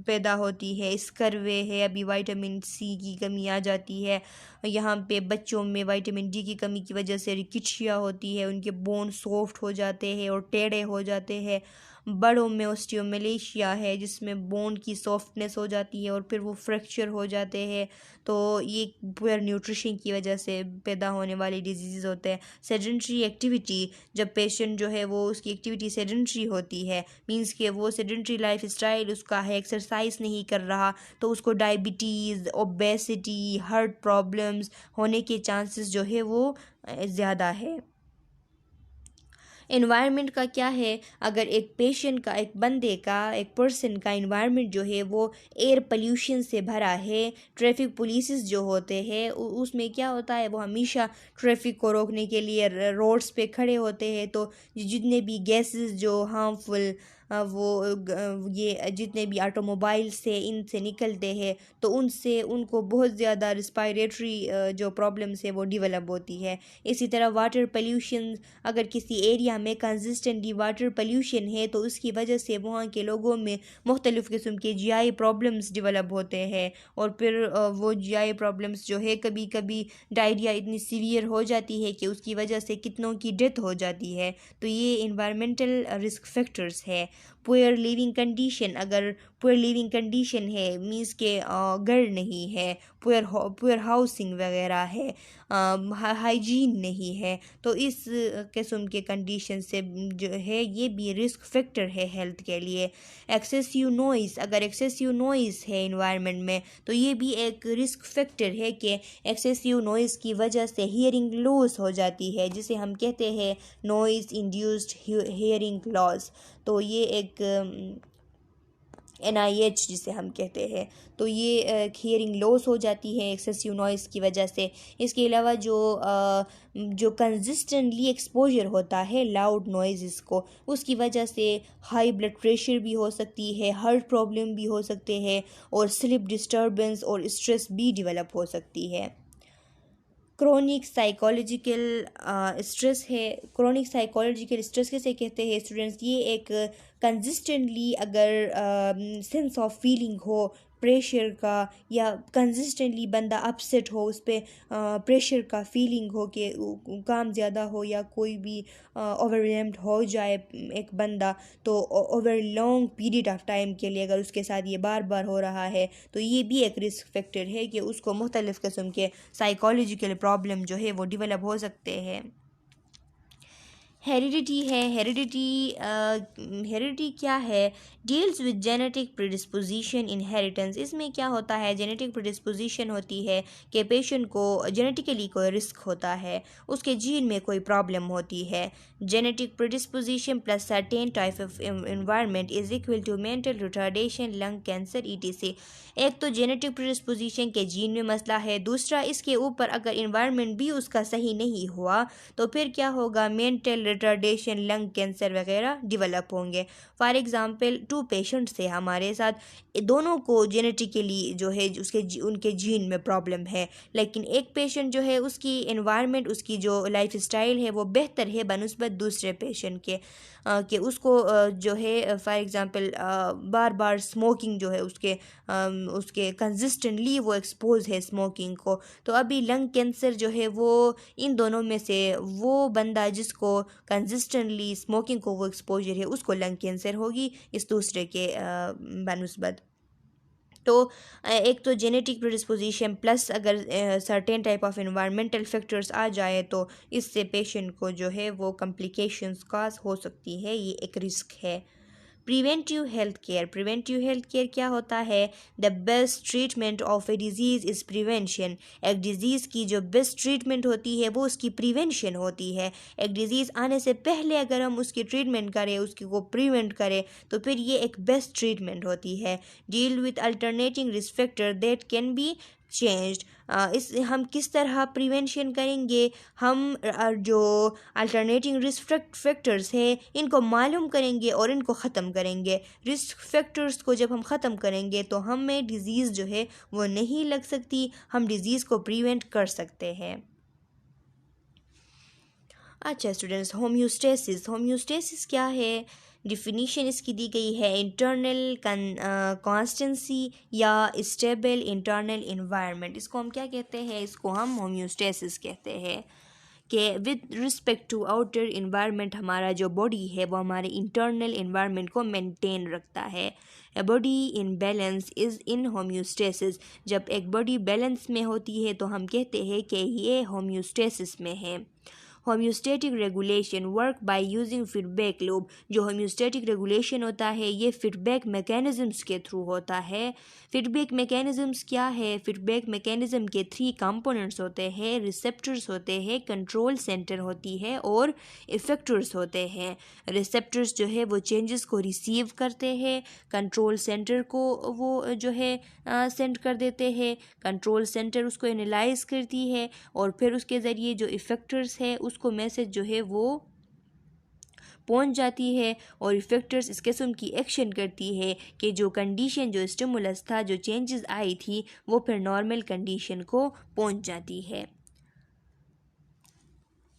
A: पैदा होती है। स्कर्वे है, अभी विटामिन सी की कमी आ जाती है, यहाँ पे बच्चों में विटामिन डी की कमी की वजह से रिकिट्शिया होती है, उनके बोन सॉफ्ट हो जाते हैं और टेढ़े हो जाते हैं। बड़ों में ऑस्टियोमलेशिया है जिसमें बोन की सॉफ्टनेस हो जाती है और फिर वो फ्रैक्चर हो जाते हैं। तो ये पुअर न्यूट्रिशन की वजह से पैदा होने वाली डिजीज़ होते हैं। सेडेंट्री एक्टिविटी, जब पेशेंट जो है वो उसकी एक्टिविटी सेडेंट्री होती है, मींस कि वो सेडेंट्री लाइफ स्टाइल उसका है, एक्सरसाइज नहीं कर रहा, तो उसको डायबिटीज़, ओबेसिटी, हार्ट प्रॉब्लम्स होने के चांसेस जो है वो ज़्यादा है। इन्वायरमेंट का क्या है, अगर एक पेशेंट का, एक बंदे का, एक पर्सन का इन्वायरमेंट जो है वो एयर पोल्यूशन से भरा है, ट्रैफिक पुलिस जो होते हैं उसमें क्या होता है, वो हमेशा ट्रैफिक को रोकने के लिए रोड्स पे खड़े होते हैं। तो जितने भी गैसेस जो हार्मफुल ये जितने भी ऑटोमोबाइल से इनसे निकलते हैं, तो उनसे उनको बहुत ज़्यादा रिस्पायरेटरी जो प्रॉब्लम्स है वो डिवेलप होती है। इसी तरह वाटर पोल्यूशन, अगर किसी एरिया में कंसिस्टेंटली वाटर पोल्यूशन है तो उसकी वजह से वहाँ के लोगों में मुख्तलिफ़ किस्म के जीआई प्रॉब्लम्स डिवेलप होते हैं, और फिर वो जीआई प्रॉब्लम्स जो है कभी कभी डायरिया इतनी सीवियर हो जाती है कि उसकी वजह से कितनों की डेथ हो जाती है। तो ये इन्वायरमेंटल रिस्क फैक्टर्स है। पुअर लिविंग कंडीशन, अगर पुअर लिविंग कंडीशन है मींस के घर नहीं है, पुअर हाउसिंग वगैरह है, हाइजीन नहीं है, तो इस किस्म के कंडीशन से जो है ये भी रिस्क फैक्टर है हेल्थ के लिए। एक्सेसिव नॉइस, अगर एक्सेसिव नॉइस है इन्वायरमेंट में तो ये भी एक रिस्क फैक्टर है कि एक्सेसिव नॉइस की वजह से हियरिंग लॉस हो जाती है, जिसे हम कहते हैं नॉइस इंड्यूस्ड हियरिंग लॉस। तो ये एक NIH जिसे हम कहते हैं, तो ये हियरिंग लॉस हो जाती है एक्सेसिव नॉइस की वजह से। इसके अलावा जो कंसिस्टेंटली एक्सपोजर होता है लाउड नॉइज़ को, उसकी वजह से हाई ब्लड प्रेशर भी हो सकती है, हार्ट प्रॉब्लम भी हो सकते हैं, और स्लीप डिस्टर्बेंस और स्ट्रेस भी डेवलप हो सकती है। क्रोनिक साइकोलॉजिकल स्ट्रेस है। क्रोनिक साइकोलॉजिकल स्ट्रेस किसे कहते हैं स्टूडेंट्स, ये एक कंसिस्टेंटली अगर सेंस ऑफ फीलिंग हो प्रेशर का, या कंसिस्टेंटली बंदा अपसेट हो, उस पर प्रेशर का फीलिंग हो कि काम ज़्यादा हो या कोई भी ओवरवेल्म्ड हो जाए एक बंदा, तो over long period of time के लिए अगर उसके साथ ये बार बार हो रहा है तो ये भी एक रिस्क फैक्टर है कि उसको मुख्तलिफ़ किस्म के साइकोलॉजिकल प्रॉब्लम जो है वो डेवलप हो सकते हैं। हेरिडिटी है। हेरिडिटी क्या है, डील्स विद जेनेटिक प्रिडिस्पोजिशन इनहेरिटेंस। इसमें क्या होता है, जेनेटिक प्रिडिस्पोजिशन होती है कि पेशेंट को जेनेटिकली कोई रिस्क होता है, उसके जीन में कोई प्रॉब्लम होती है। Genetic predisposition plus certain type of environment is equal to mental retardation, lung cancer, ETC। एक तो जेनेटिक प्रिडिस्पोजिशन के जीन में मसला है, दूसरा इसके ऊपर अगर इन्वायरमेंट भी उसका सही नहीं हुआ तो फिर क्या होगा, मेंटल रिटार्डेशन, लंग कैंसर वगैरह डेवलप होंगे। फॉर एग्ज़ाम्पल 2 पेशेंट्स थे हमारे साथ, दोनों को जेनेटिकली जो है उनके जीन में प्रॉब्लम है, लेकिन एक पेशेंट जो है उसकी इन्वायरमेंट, उसकी जो लाइफ स्टाइल है वो बेहतर है बनस्बत दूसरे पेशेंट के, कि उसको जो है for example bar bar smoking जो है उसके कंसिस्टेंटली वो एक्सपोज है स्मोकिंग को, तो अभी लंग कैंसर जो है वो इन दोनों में से वो बंदा जिसको कंसिस्टेंटली स्मोकिंग को वो एक्सपोजर है उसको लंग कैंसर होगी इस दूसरे के बनस्बत। तो एक तो जेनेटिक प्रिडिस्पोजिशन प्लस अगर certain type of environmental factors आ जाए तो इससे पेशेंट को जो है वो कॉम्प्लिकेशंस का हो सकती है, ये एक रिस्क है। Preventive health care. Preventive health care क्या होता है, the best treatment of A disease is prevention. एक डिज़ीज़ की जो बेस्ट ट्रीटमेंट होती है वो उसकी प्रिवेंशन होती है। एक डिज़ीज़ आने से पहले अगर हम उसकी ट्रीटमेंट करें, उसकी को प्रिवेंट करें, तो फिर ये एक बेस्ट ट्रीटमेंट होती है। Deal with alternating risk factor that can be changed. इस हम किस तरह प्रिवेंशन करेंगे, हम जो अल्टरनेटिंग रिस्क फैक्टर्स है इनको मालूम करेंगे और इनको ख़त्म करेंगे। रिस्क फैक्टर्स को जब हम ख़त्म करेंगे तो हमें डिज़ीज़ जो है वो नहीं लग सकती, हम डिज़ीज़ को प्रिवेंट कर सकते हैं। अच्छा स्टूडेंट्स, होम्योस्टेसिस क्या है, डिफिनीशन इसकी दी गई है, इंटरनल कॉन्स्टेंसी या स्टेबल इंटरनल इन्वायरमेंट। इसको हम क्या कहते हैं, इसको हम होम्योस्टेसिस कहते हैं। कि with respect to outer environment हमारा जो बॉडी है वो हमारे इंटरनल इन्वायरमेंट को मेंटेन रखता है। A body in balance is in homeostasis. जब एक बॉडी बैलेंस में होती है तो हम कहते हैं कि ये होम्योस्टेसिस में है। Homeostatic regulation work by using feedback loop. जो होम्योस्टेटिक रेगुलेशन होता है ये फीडबैक मैकेनिज़म्स के थ्रू होता है। फीडबैक मैकेनिज़म्स क्या है? फीडबैक मैकेनिज़्म के 3 कंपोनेंट्स होते हैं, रिसेप्टर्स होते हैं, कंट्रोल सेंटर होती है और इफेक्टर्स होते हैं। रिसेप्टर्स जो है वो चेंजेस को रिसीव करते हैं, कंट्रोल सेंटर को वो जो है सेंड कर देते हैं, कंट्रोल सेंटर उसको एनालाइज करती है और फिर उसके ज़रिए जो इफेक्टर्स है उसको मैसेज जो है वो पहुंच जाती है और इफेक्टर्स इस किस्म की एक्शन करती है कि जो कंडीशन, जो स्टिमुलस था, जो चेंजेस आई थी वो फिर नॉर्मल कंडीशन को पहुंच जाती है।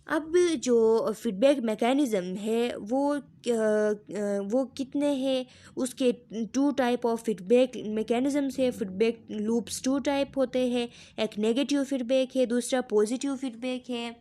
A: अब जो फीडबैक मैकेनिज़्म है वो कितने हैं? उसके 2 टाइप ऑफ फीडबैक मैकेनिज़म्स है। फीडबैक लूप्स 2 टाइप होते हैं, एक नेगेटिव फीडबैक है, दूसरा पॉजिटिव फीडबैक है।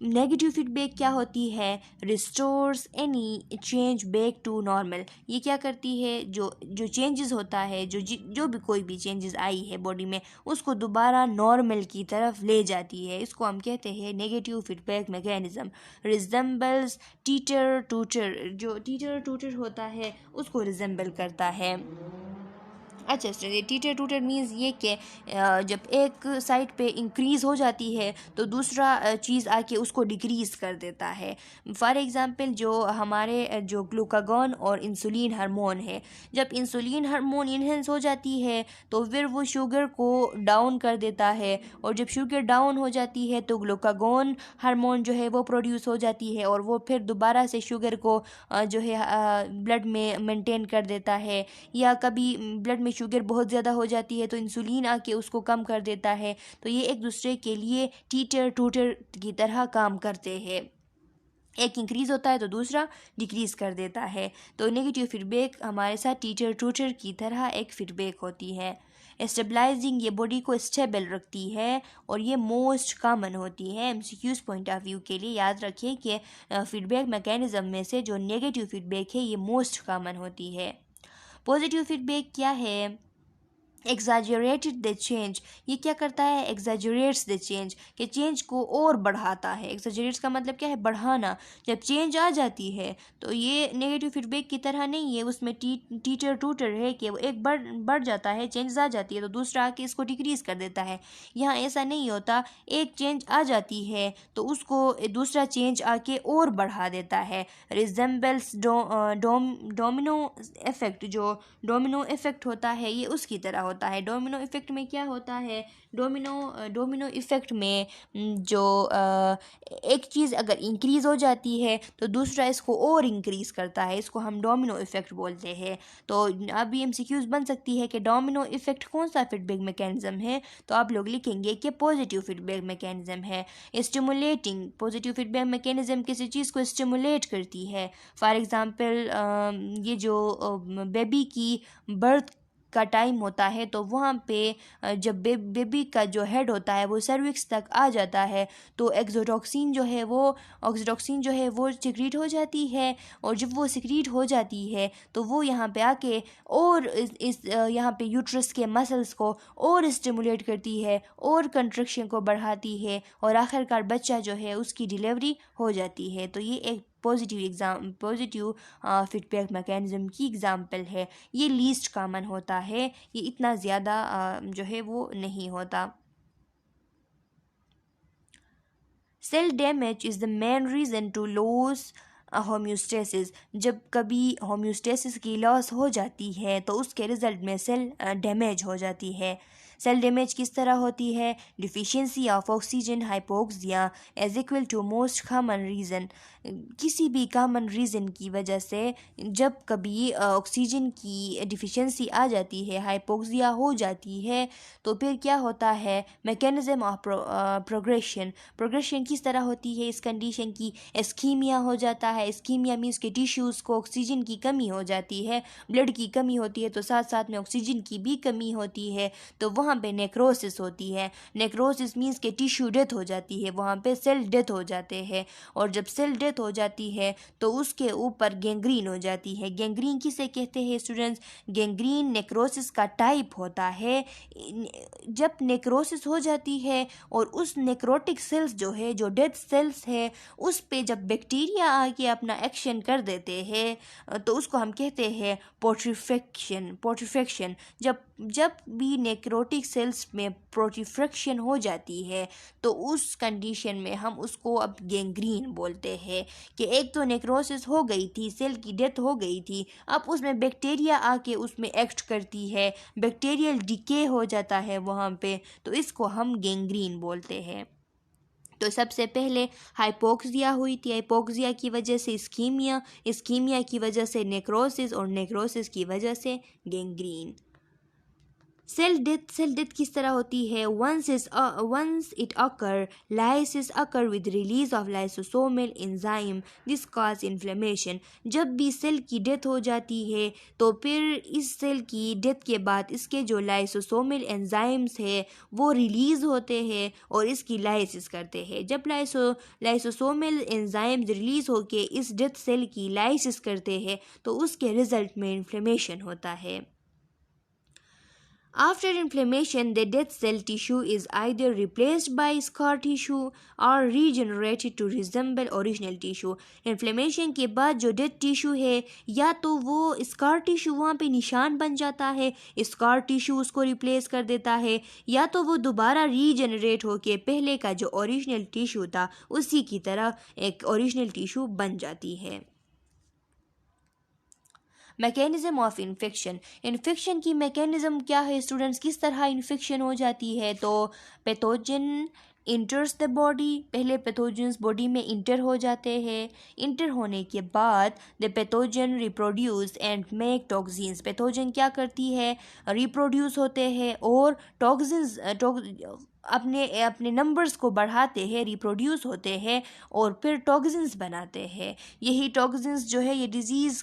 A: नेगेटिव फीडबैक क्या होती है? Restores any change back to normal. ये क्या करती है? जो चेंजेस होता है, जो भी कोई भी चेंजेस आई है बॉडी में उसको दोबारा नॉर्मल की तरफ ले जाती है। इसको हम कहते हैं negative feedback mechanism. Resembles teeter totter. जो टीटर टूटर होता है उसको रिजेंबल करता है। अच्छा, चलिए, टीटर टूटर मीन्स ये कि जब एक साइड पे इंक्रीज़ हो जाती है तो दूसरा चीज़ आके उसको डिक्रीज़ कर देता है। फॉर एग्ज़ाम्पल जो हमारे जो ग्लूकागॉन और इंसुलिन हार्मोन है, जब इंसुलिन हार्मोन इन्हेंस हो जाती है तो फिर वो शुगर को डाउन कर देता है और जब शुगर डाउन हो जाती है तो ग्लूकागॉन हार्मोन जो है वो प्रोड्यूस हो जाती है और वो फिर दोबारा से शुगर को जो है ब्लड में मेंटेन कर देता है। या कभी ब्लड में शुगर बहुत ज़्यादा हो जाती है तो इंसुलिन आके उसको कम कर देता है। तो ये एक दूसरे के लिए टीटर टूटर की तरह काम करते हैं। एक इंक्रीज़ होता है तो दूसरा डिक्रीज़ कर देता है। तो नेगेटिव फीडबैक हमारे साथ टीटर टूटर की तरह एक फीडबैक होती है। स्टेबलाइजिंग ये बॉडी को स्टेबल रखती है और ये मोस्ट कॉमन होती है। एमसीक्यूज़ पॉइंट ऑफ व्यू के लिए याद रखिए कि फीडबैक मैकेनिज़्म में से जो नेगेटिव फीडबैक है ये मोस्ट कॉमन होती है। पॉजिटिव फीडबैक क्या है? Exaggerated the change. ये क्या करता है? एग्जाजरेट्स द चेंज, कि चेंज को और बढ़ाता है। एग्जाजरेट्स का मतलब क्या है? बढ़ाना। जब चेंज आ जाती है तो ये नेगेटिव फीडबैक की तरह नहीं है, उसमें टीटर टूटर है कि वो एक बढ़ जाता है, चेंज आ जाती है तो दूसरा आके इसको डिक्रीज़ कर देता है। यहाँ ऐसा नहीं होता, एक चेंज आ जाती है तो उसको दूसरा चेंज आके और बढ़ा देता है। Resembles domino effect. जो डोमिनो इफेक्ट होता है ये उसकी तरह होता है। डोमिनो इफेक्ट में क्या होता है? डोमिनो इफेक्ट में जो एक चीज़ अगर इंक्रीज़ हो जाती है तो दूसरा इसको और इंक्रीज़ करता है, इसको हम डोमिनो इफेक्ट बोलते हैं। तो अब ये एमसीक्यूज़ बन सकती है कि डोमिनो इफेक्ट कौन सा फीडबैक मैकेनिज़्म है, तो आप लोग लिखेंगे कि पॉजिटिव फीडबैक मैकेनिज़्म है। स्टिमुलेटिंग। पॉजिटिव फीडबैक मैकेनिज़्म किसी चीज़ को स्टिमुलेट करती है। फॉर एग्ज़ाम्पल ये जो बेबी की बर्थ का टाइम होता है तो वहाँ पे जब बेबी का जो हेड होता है वो सर्विक्स तक आ जाता है तो ऑक्सीटोसिन जो है वो सिक्रीट हो जाती है और जब वो सिक्रीट हो जाती है तो वो यहाँ पे आके और इस यहाँ पे यूट्रस के मसल्स को और स्टिमुलेट करती है और कंट्रक्शन को बढ़ाती है और आखिरकार बच्चा जो है उसकी डिलीवरी हो जाती है। तो ये एक पॉजिटिव फीडबैक मैकेनिज़्म की एग्ज़ाम्पल है। ये लीस्ट कॉमन होता है, ये इतना ज़्यादा जो है वो नहीं होता। Cell damage is the main reason to loss homeostasis. जब कभी होम्योस्टेसिस की लॉस हो जाती है तो उसके रिज़ल्ट में सेल डैमेज हो जाती है। सेल डैमेज किस तरह होती है? Deficiency of oxygen, hypoxia as equal to most common reason. किसी भी कॉमन रीज़न की वजह से जब कभी ऑक्सीजन की डिफिशियंसी आ जाती है, हाइपोक्सिया हो जाती है तो फिर क्या होता है? मैकेनिज़्म ऑफ प्रोग्रेशन किस तरह होती है इस कंडीशन की? एस्कीमिया हो जाता है। एस्कीमिया मीन्स के टिश्यूज़ को ऑक्सीजन की कमी हो जाती है, ब्लड की कमी होती है तो साथ साथ में ऑक्सीजन की भी कमी होती है। तो वहाँ वहाँ पे नेक्रोसिस होती है। नेक्रोसिस मीन्स के टिश्यू डेथ हो जाती है, वहाँ पे सेल डेथ हो जाते हैं। और जब सेल डेथ हो जाती है तो उसके ऊपर गैंग्रीन हो जाती है। गैंग्रीन किसे कहते हैं स्टूडेंट्स? गैंग्रीन नेक्रोसिस का टाइप होता है। जब नेक्रोसिस हो जाती है और उस नेक्रोटिक सेल्स जो है, जो डेड सेल्स है, उस पे जब बैक्टीरिया आके अपना एक्शन कर देते हैं तो उसको हम कहते हैं पोर्ट्रीफेक्शन। जब भी नेक्रोटिक सेल्स में पोर्ट्रीफेक्शन हो जाती है तो उस कंडीशन में हम उसको अब गैंग्रीन बोलते हैं कि एक तो नेक्रोसिस हो गई थी, सेल की डेथ हो गई थी, अब उसमें बैक्टीरिया आके उसमें एक्ट करती है, बैक्टीरियल डिके हो जाता है वहाँ पे, तो इसको हम गैंग्रीन बोलते हैं। तो सबसे पहले हाइपोक्सिया हुई थी, हाइपोक्सिया की वजह से इस्कीमिया, इस्कीमिया की वजह से नेक्रोसिस और नेक्रोसिस की वजह से गैंग्रीन। सेल डेथ किस तरह होती है? once it occur, lysis occur with release of lysosomal enzyme, this cause inflammation। जब भी सेल की डेथ हो जाती है तो फिर इस सेल की डेथ के बाद इसके जो लाइसोसोमल एंजाइम्स है वो रिलीज़ होते हैं और इसकी लाइसिस करते हैं। जब लाइसोसोमल एंजाइम्स रिलीज़ होके इस डेथ सेल की लाइसिस करते हैं तो उसके रिजल्ट में इन्फ्लेमेशन होता है। After inflammation, the dead cell tissue is either replaced by scar tissue or regenerated to resemble original tissue। Inflammation के बाद जो dead tissue है या तो वो scar tissue वहाँ पे निशान बन जाता है, scar tissue उसको replace कर देता है, या तो वो दोबारा regenerate होके पहले का जो original tissue था उसी की तरह एक original tissue बन जाती है। Mechanism of infection. इन्फेक्शन की मैकेनिज्म क्या है स्टूडेंट्स? किस तरह इन्फेक्शन हो जाती है? तो पैथोजन इंटर्स द बॉडी, पहले पैथोजन्स बॉडी में इंटर हो जाते हैं। इंटर होने के बाद the pathogen reproduce and make toxins. Pathogen क्या करती है? रिप्रोड्यूस होते हैं और टॉक्सिन्स अपने अपने नंबर्स को बढ़ाते हैं, रिप्रोड्यूस होते हैं और फिर टॉक्सिन्स बनाते हैं। यही टॉक्सिन्स जो है ये डिजीज़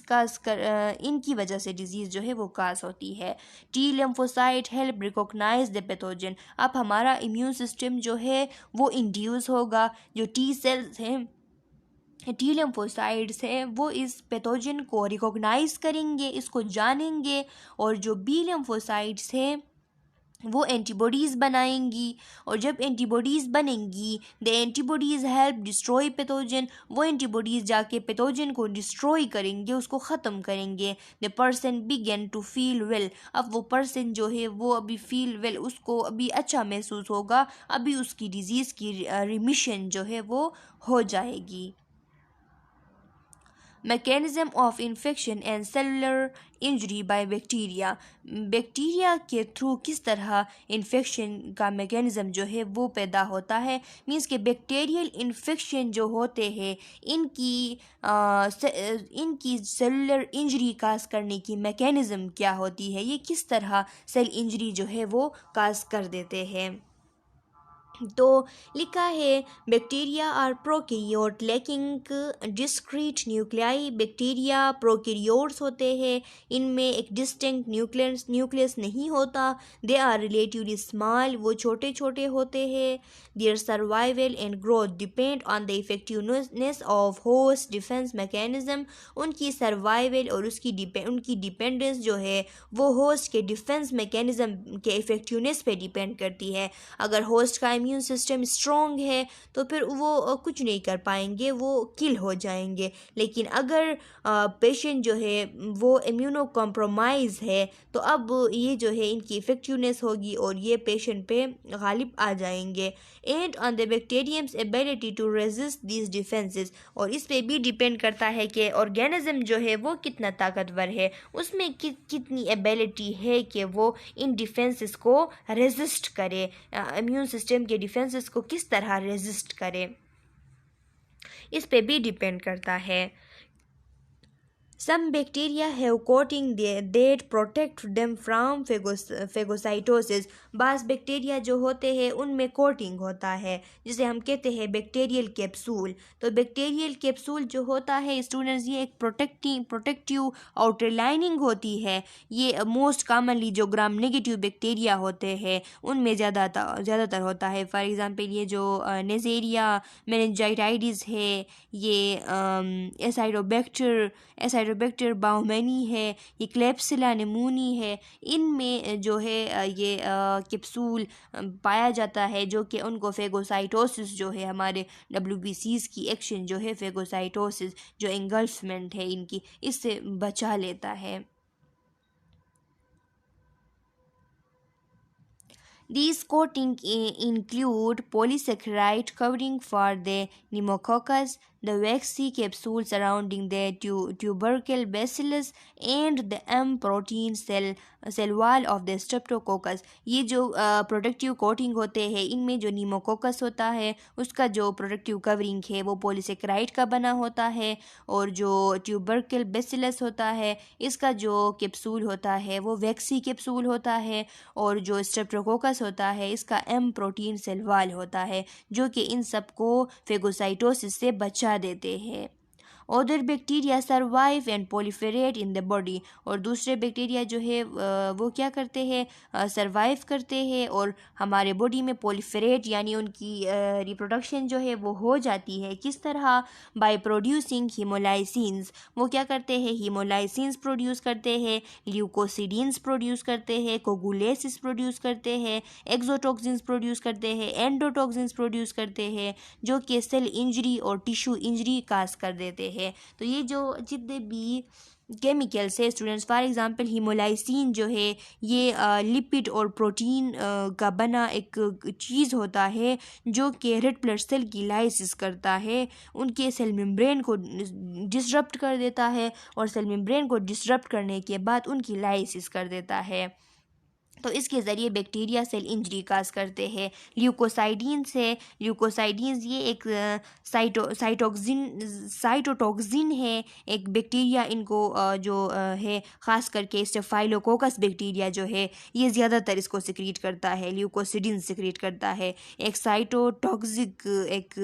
A: इनकी वजह से डिजीज़ जो है वो काज होती है। T lymphocyte help recognise the pathogen. अब हमारा इम्यून सिस्टम जो है वो इंड्यूस होगा। जो टी सेल्स हैं, टी लिम्फोसाइट्स है, वो इस पैथोजन को रिकॉग्नाइज करेंगे, इसको जानेंगे, और जो बी लिम्फोसाइट्स हैं वो एंटीबॉडीज़ बनाएंगी। और जब एंटीबॉडीज़ बनेंगी the antibodies help destroy pathogen. वो एंटीबॉडीज़ जाके पैथोजन को डिस्ट्रॉय करेंगे, उसको ख़त्म करेंगे। The person begin to feel well. अब वो पर्सन जो है वो अभी फील वेल, उसको अभी अच्छा महसूस होगा, अभी उसकी डिजीज़ की रिमिशन जो है वो हो जाएगी। Mechanism of infection and cellular injury by bacteria. Bacteria के थ्रू किस तरह इन्फेक्शन का मैकेनिज्म जो है वो पैदा होता है? मीन्स के बैक्टीरियल इन्फेक्शन जो होते हैं इनकी सेलुलर इंजरी काज करने की मैकेनिज्म क्या होती है? ये किस तरह सेल इंजरी जो है वो काज कर देते हैं? तो लिखा है bacteria are prokaryote lacking discrete nuclei. Bacteria prokaryotes होते हैं, इनमें एक डिस्टिंक्ट न्यूक्लियस नहीं होता। दे आर रिलेटिवली स्मॉल, वो छोटे छोटे होते हैं। Their survival and growth depend on the effectiveness of host defence mechanism. उनकी सर्वाइवल और उनकी डिपेंडेंस जो है वो होस्ट के डिफेंस मैकेनिज्म के इफेक्टिवनेस पे डिपेंड करती है। अगर होस्ट का इम्यून सिस्टम स्ट्रॉन्ग है तो फिर वो कुछ नहीं कर पाएंगे, वो किल हो जाएंगे। लेकिन अगर पेशेंट जो है वो इम्यूनो कॉम्प्रोमाइज़ है तो अब ये जो है इनकी इफेक्टिवनेस होगी और ये पेशेंट पे गालिब आ जाएंगे। And on the bacterium's ability to resist these defences. और इस पे भी डिपेंड करता है कि ऑर्गेनिज्म जो है वो कितना ताकतवर है, उसमें कितनी एबिलिटी है कि वो इन डिफेंसेस को रेजिस्ट करे, इम्यून सिस्टम के डिफेंसेस को किस तरह रेजिस्ट करे, इस पे भी डिपेंड करता है। Some bacteria have coating that protect them from phagocytosis. बास बैक्टीरिया जो होते हैं उनमें कोटिंग होता है जिसे हम कहते हैं बैक्टीरियल कैप्सूल। तो बैक्टीरियल कैप्सूल जो होता है स्टूडेंट्स, ये एक प्रोटेक्टिव आउटर लाइनिंग होती है। ये मोस्ट कॉमनली जो ग्राम नेगेटिव बैक्टीरिया होते हैं उनमें ज़्यादातर होता है। फॉर एग्जांपल ये जो नेजेरिया मेनिंजाइटिस है, ये एसाइडोबैक्टर बाउमेनी है, ये क्लेप्सिला निमोनी है, इनमें जो है ये कैप्सूल पाया जाता है जो कि उनको फेगोसाइटोसिस जो है हमारे WBCs की एक्शन जो है फेगोसाइटोसिस जो एंगल्फमेंट है इनकी, इससे बचा लेता है। These coatings include polysaccharide covering for the pneumococcus, the waxy capsule surrounding the tubercle bacillus, and the M protein cell wall of the streptococcus। ये जो प्रोटेक्टिव कोटिंग होते हैं इनमें जो नीमोकोकस होता है उसका जो प्रोटेक्टिव कवरिंग है वो पॉलीसेक्राइड का बना होता है, और जो ट्यूबरकल बेसिलस होता है इसका जो कैप्सूल होता है वो वैक्सी कैप्सूल होता है, और जो स्ट्रेप्टोकोकस होता है इसका M प्रोटीन सेल वॉल होता है जो कि इन सबको फेगोसाइटोसिस से बचा देते हैं। Other bacteria survive and proliferate in the body, और दूसरे बैक्टीरिया जो है वो क्या करते हैं, सर्वाइव करते हैं और हमारे बॉडी में प्रोलिफरेट यानी उनकी रिप्रोडक्शन जो है वो हो जाती है। किस तरह? By producing haemolysins. वो क्या करते हैं? हीमोलाइसिन्स प्रोड्यूस करते हैं, ल्यूकोसिडीन्स प्रोड्यूस करते हैं, कोगुलेसिस प्रोड्यूस करते हैं, एक्सोटॉक्सिन्स प्रोड्यूस करते हैं, एंडोटॉक्सिन्स प्रोड्यूस करते हैं जो कि सेल इंजरी और टिश्यू इंजरी काज कर देते हैं। तो ये जो जितने भी केमिकल्स है स्टूडेंट्स, फॉर एग्जांपल हीमोलाइसिन जो है ये लिपिड और प्रोटीन का बना एक चीज़ होता है जो कि रेड ब्लड सेल की लाइसिस करता है, उनके सेल मेम्ब्रेन को डिसरप्ट कर देता है, और सेल मेम्ब्रेन को डिसरप्ट करने के बाद उनकी लाइसिस कर देता है। तो इसके ज़रिए बैक्टीरिया सेल इंजरी काज करते हैं। ल्यूकोसाइडीन्स है, ल्यूकोसाइडीन्स ये एक साइटोटॉक्सिन है, एक बैक्टीरिया इनको जो है ख़ास करके स्टेफाइलोकोकस बैक्टीरिया जो है ये ज़्यादातर इसको सिक्रीट करता है, ल्यूकोसिडिन सिक्रीट करता है। एक साइटोटॉक्सिक एक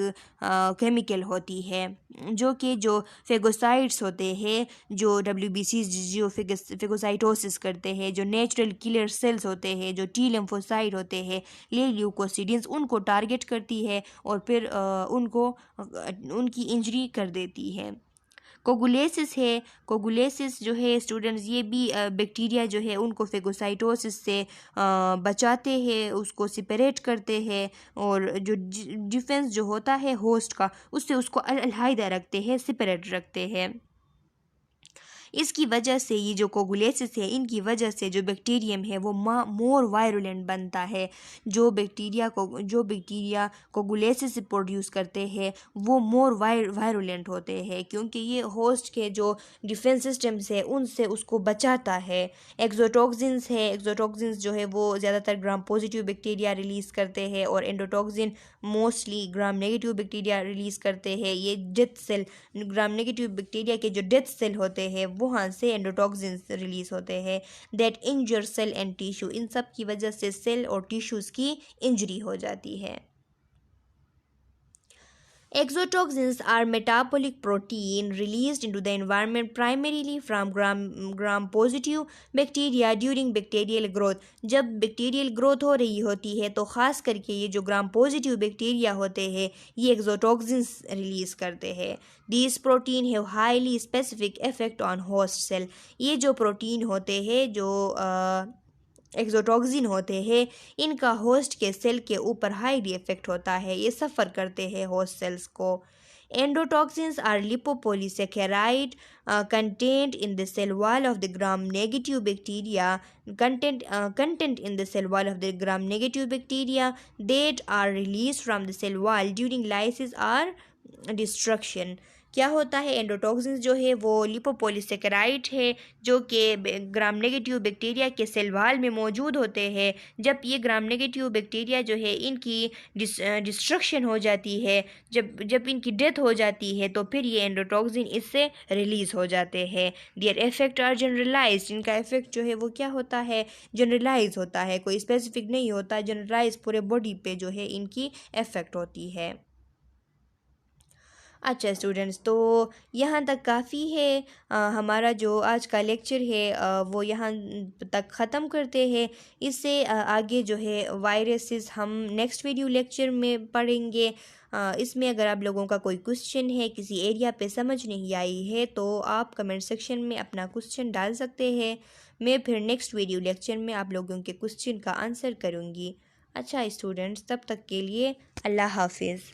A: केमिकल होती है जो कि जो फेगोसाइट्स होते हैं, जो WBC जो फेगोसाइटोसिस करते हैं, जो नेचुरल किलर सेल्स होते हैं, जो T लिम्फोसाइट होते हैं, ये ल्यूकोसिडिन्स उनको टारगेट करती है और फिर उनको उनकी इंजरी कर देती है। कोगुलेसिस है, कोगुलेसिस जो है स्टूडेंट्स ये भी बैक्टीरिया जो है उनको फेगोसाइटोसिस से बचाते हैं, उसको सेपरेट करते हैं, और जो डिफेंस जो होता है होस्ट का उससे उसको अलहदा रखते हैं, सेपरेट रखते हैं। इसकी वजह से ये जो कोगुलेसिस है इनकी वजह से जो बैक्टीरियम है वो मोर वायरुलेंट बनता है। जो बैक्टीरिया कोगुलेसिस प्रोड्यूस करते हैं वो मोर वायरुलेंट होते हैं क्योंकि ये होस्ट के जो डिफेंस सिस्टम्स है उनसे उसको बचाता है। एक्सोटॉक्सिन्स है, एक्सोटॉक्सिन्स जो है वो ज़्यादातर ग्राम पॉजिटिव बैक्टीरिया रिलीज़ करते हैं, और endotoxin mostly gram negative bacteria release करते हैं। ये death cell, gram negative bacteria के जो डेथ सेल होते हैं वहाँ से एंडोटॉक्सिन्स रिलीज होते हैं that injure cell and tissue. इन सब की वजह से सेल और टिश्यूज़ की इंजरी हो जाती है। Exotoxins are metabolic protein released into the environment primarily from gram-positive bacteria during bacterial growth। जब बैक्टीरियल ग्रोथ हो रही होती है तो ख़ास करके ये जो ग्राम पॉजिटिव बैक्टीरिया होते हैं ये एक्सोटॉक्सिन्स रिलीज़ करते हैं। These protein have highly specific effect on host cell। ये जो प्रोटीन होते हैं जो एक्सोटॉक्सिन होते हैं इनका होस्ट के सेल के ऊपर हाईली इफेक्ट होता है, ये सफ़र करते हैं होस्ट सेल्स को। Endotoxins are lipopolysaccharide contained in the cell wall of the gram negative bacteria content in the cell wall of the gram negative bacteria that are released from the cell wall during lysis or destruction। क्या होता है, endotoxins जो है वो lipopolysaccharide है जो कि ग्राम negative bacteria के सेल वॉल में मौजूद होते हैं। जब ये ग्राम नेगेटिव बैक्टीरिया जो है इनकी डिस्ट्रक्शन हो जाती है, जब इनकी डेथ हो जाती है, तो फिर ये एंडोटॉक्सिन इससे रिलीज़ हो जाते हैं। दियर इफेक्ट आर जनरलाइज, इनका इफेक्ट जो है वो क्या होता है, जनरलाइज होता है, कोई स्पेसिफिक नहीं होता, जनरलाइज पूरे बॉडी पे जो है इनकी इफेक्ट होती है। अच्छा स्टूडेंट्स, तो यहाँ तक काफ़ी है। हमारा जो आज का लेक्चर है वो यहाँ तक ख़त्म करते हैं। इससे आगे जो है वायरसेस हम नेक्स्ट वीडियो लेक्चर में पढ़ेंगे। इसमें अगर आप लोगों का कोई क्वेश्चन है, किसी एरिया पे समझ नहीं आई है, तो आप कमेंट सेक्शन में अपना क्वेश्चन डाल सकते हैं। मैं फिर नेक्स्ट वीडियो लेक्चर में आप लोगों के क्वेश्चन का आंसर करूँगी। अच्छा स्टूडेंट्स, तब तक के लिए अल्लाह हाफिज़।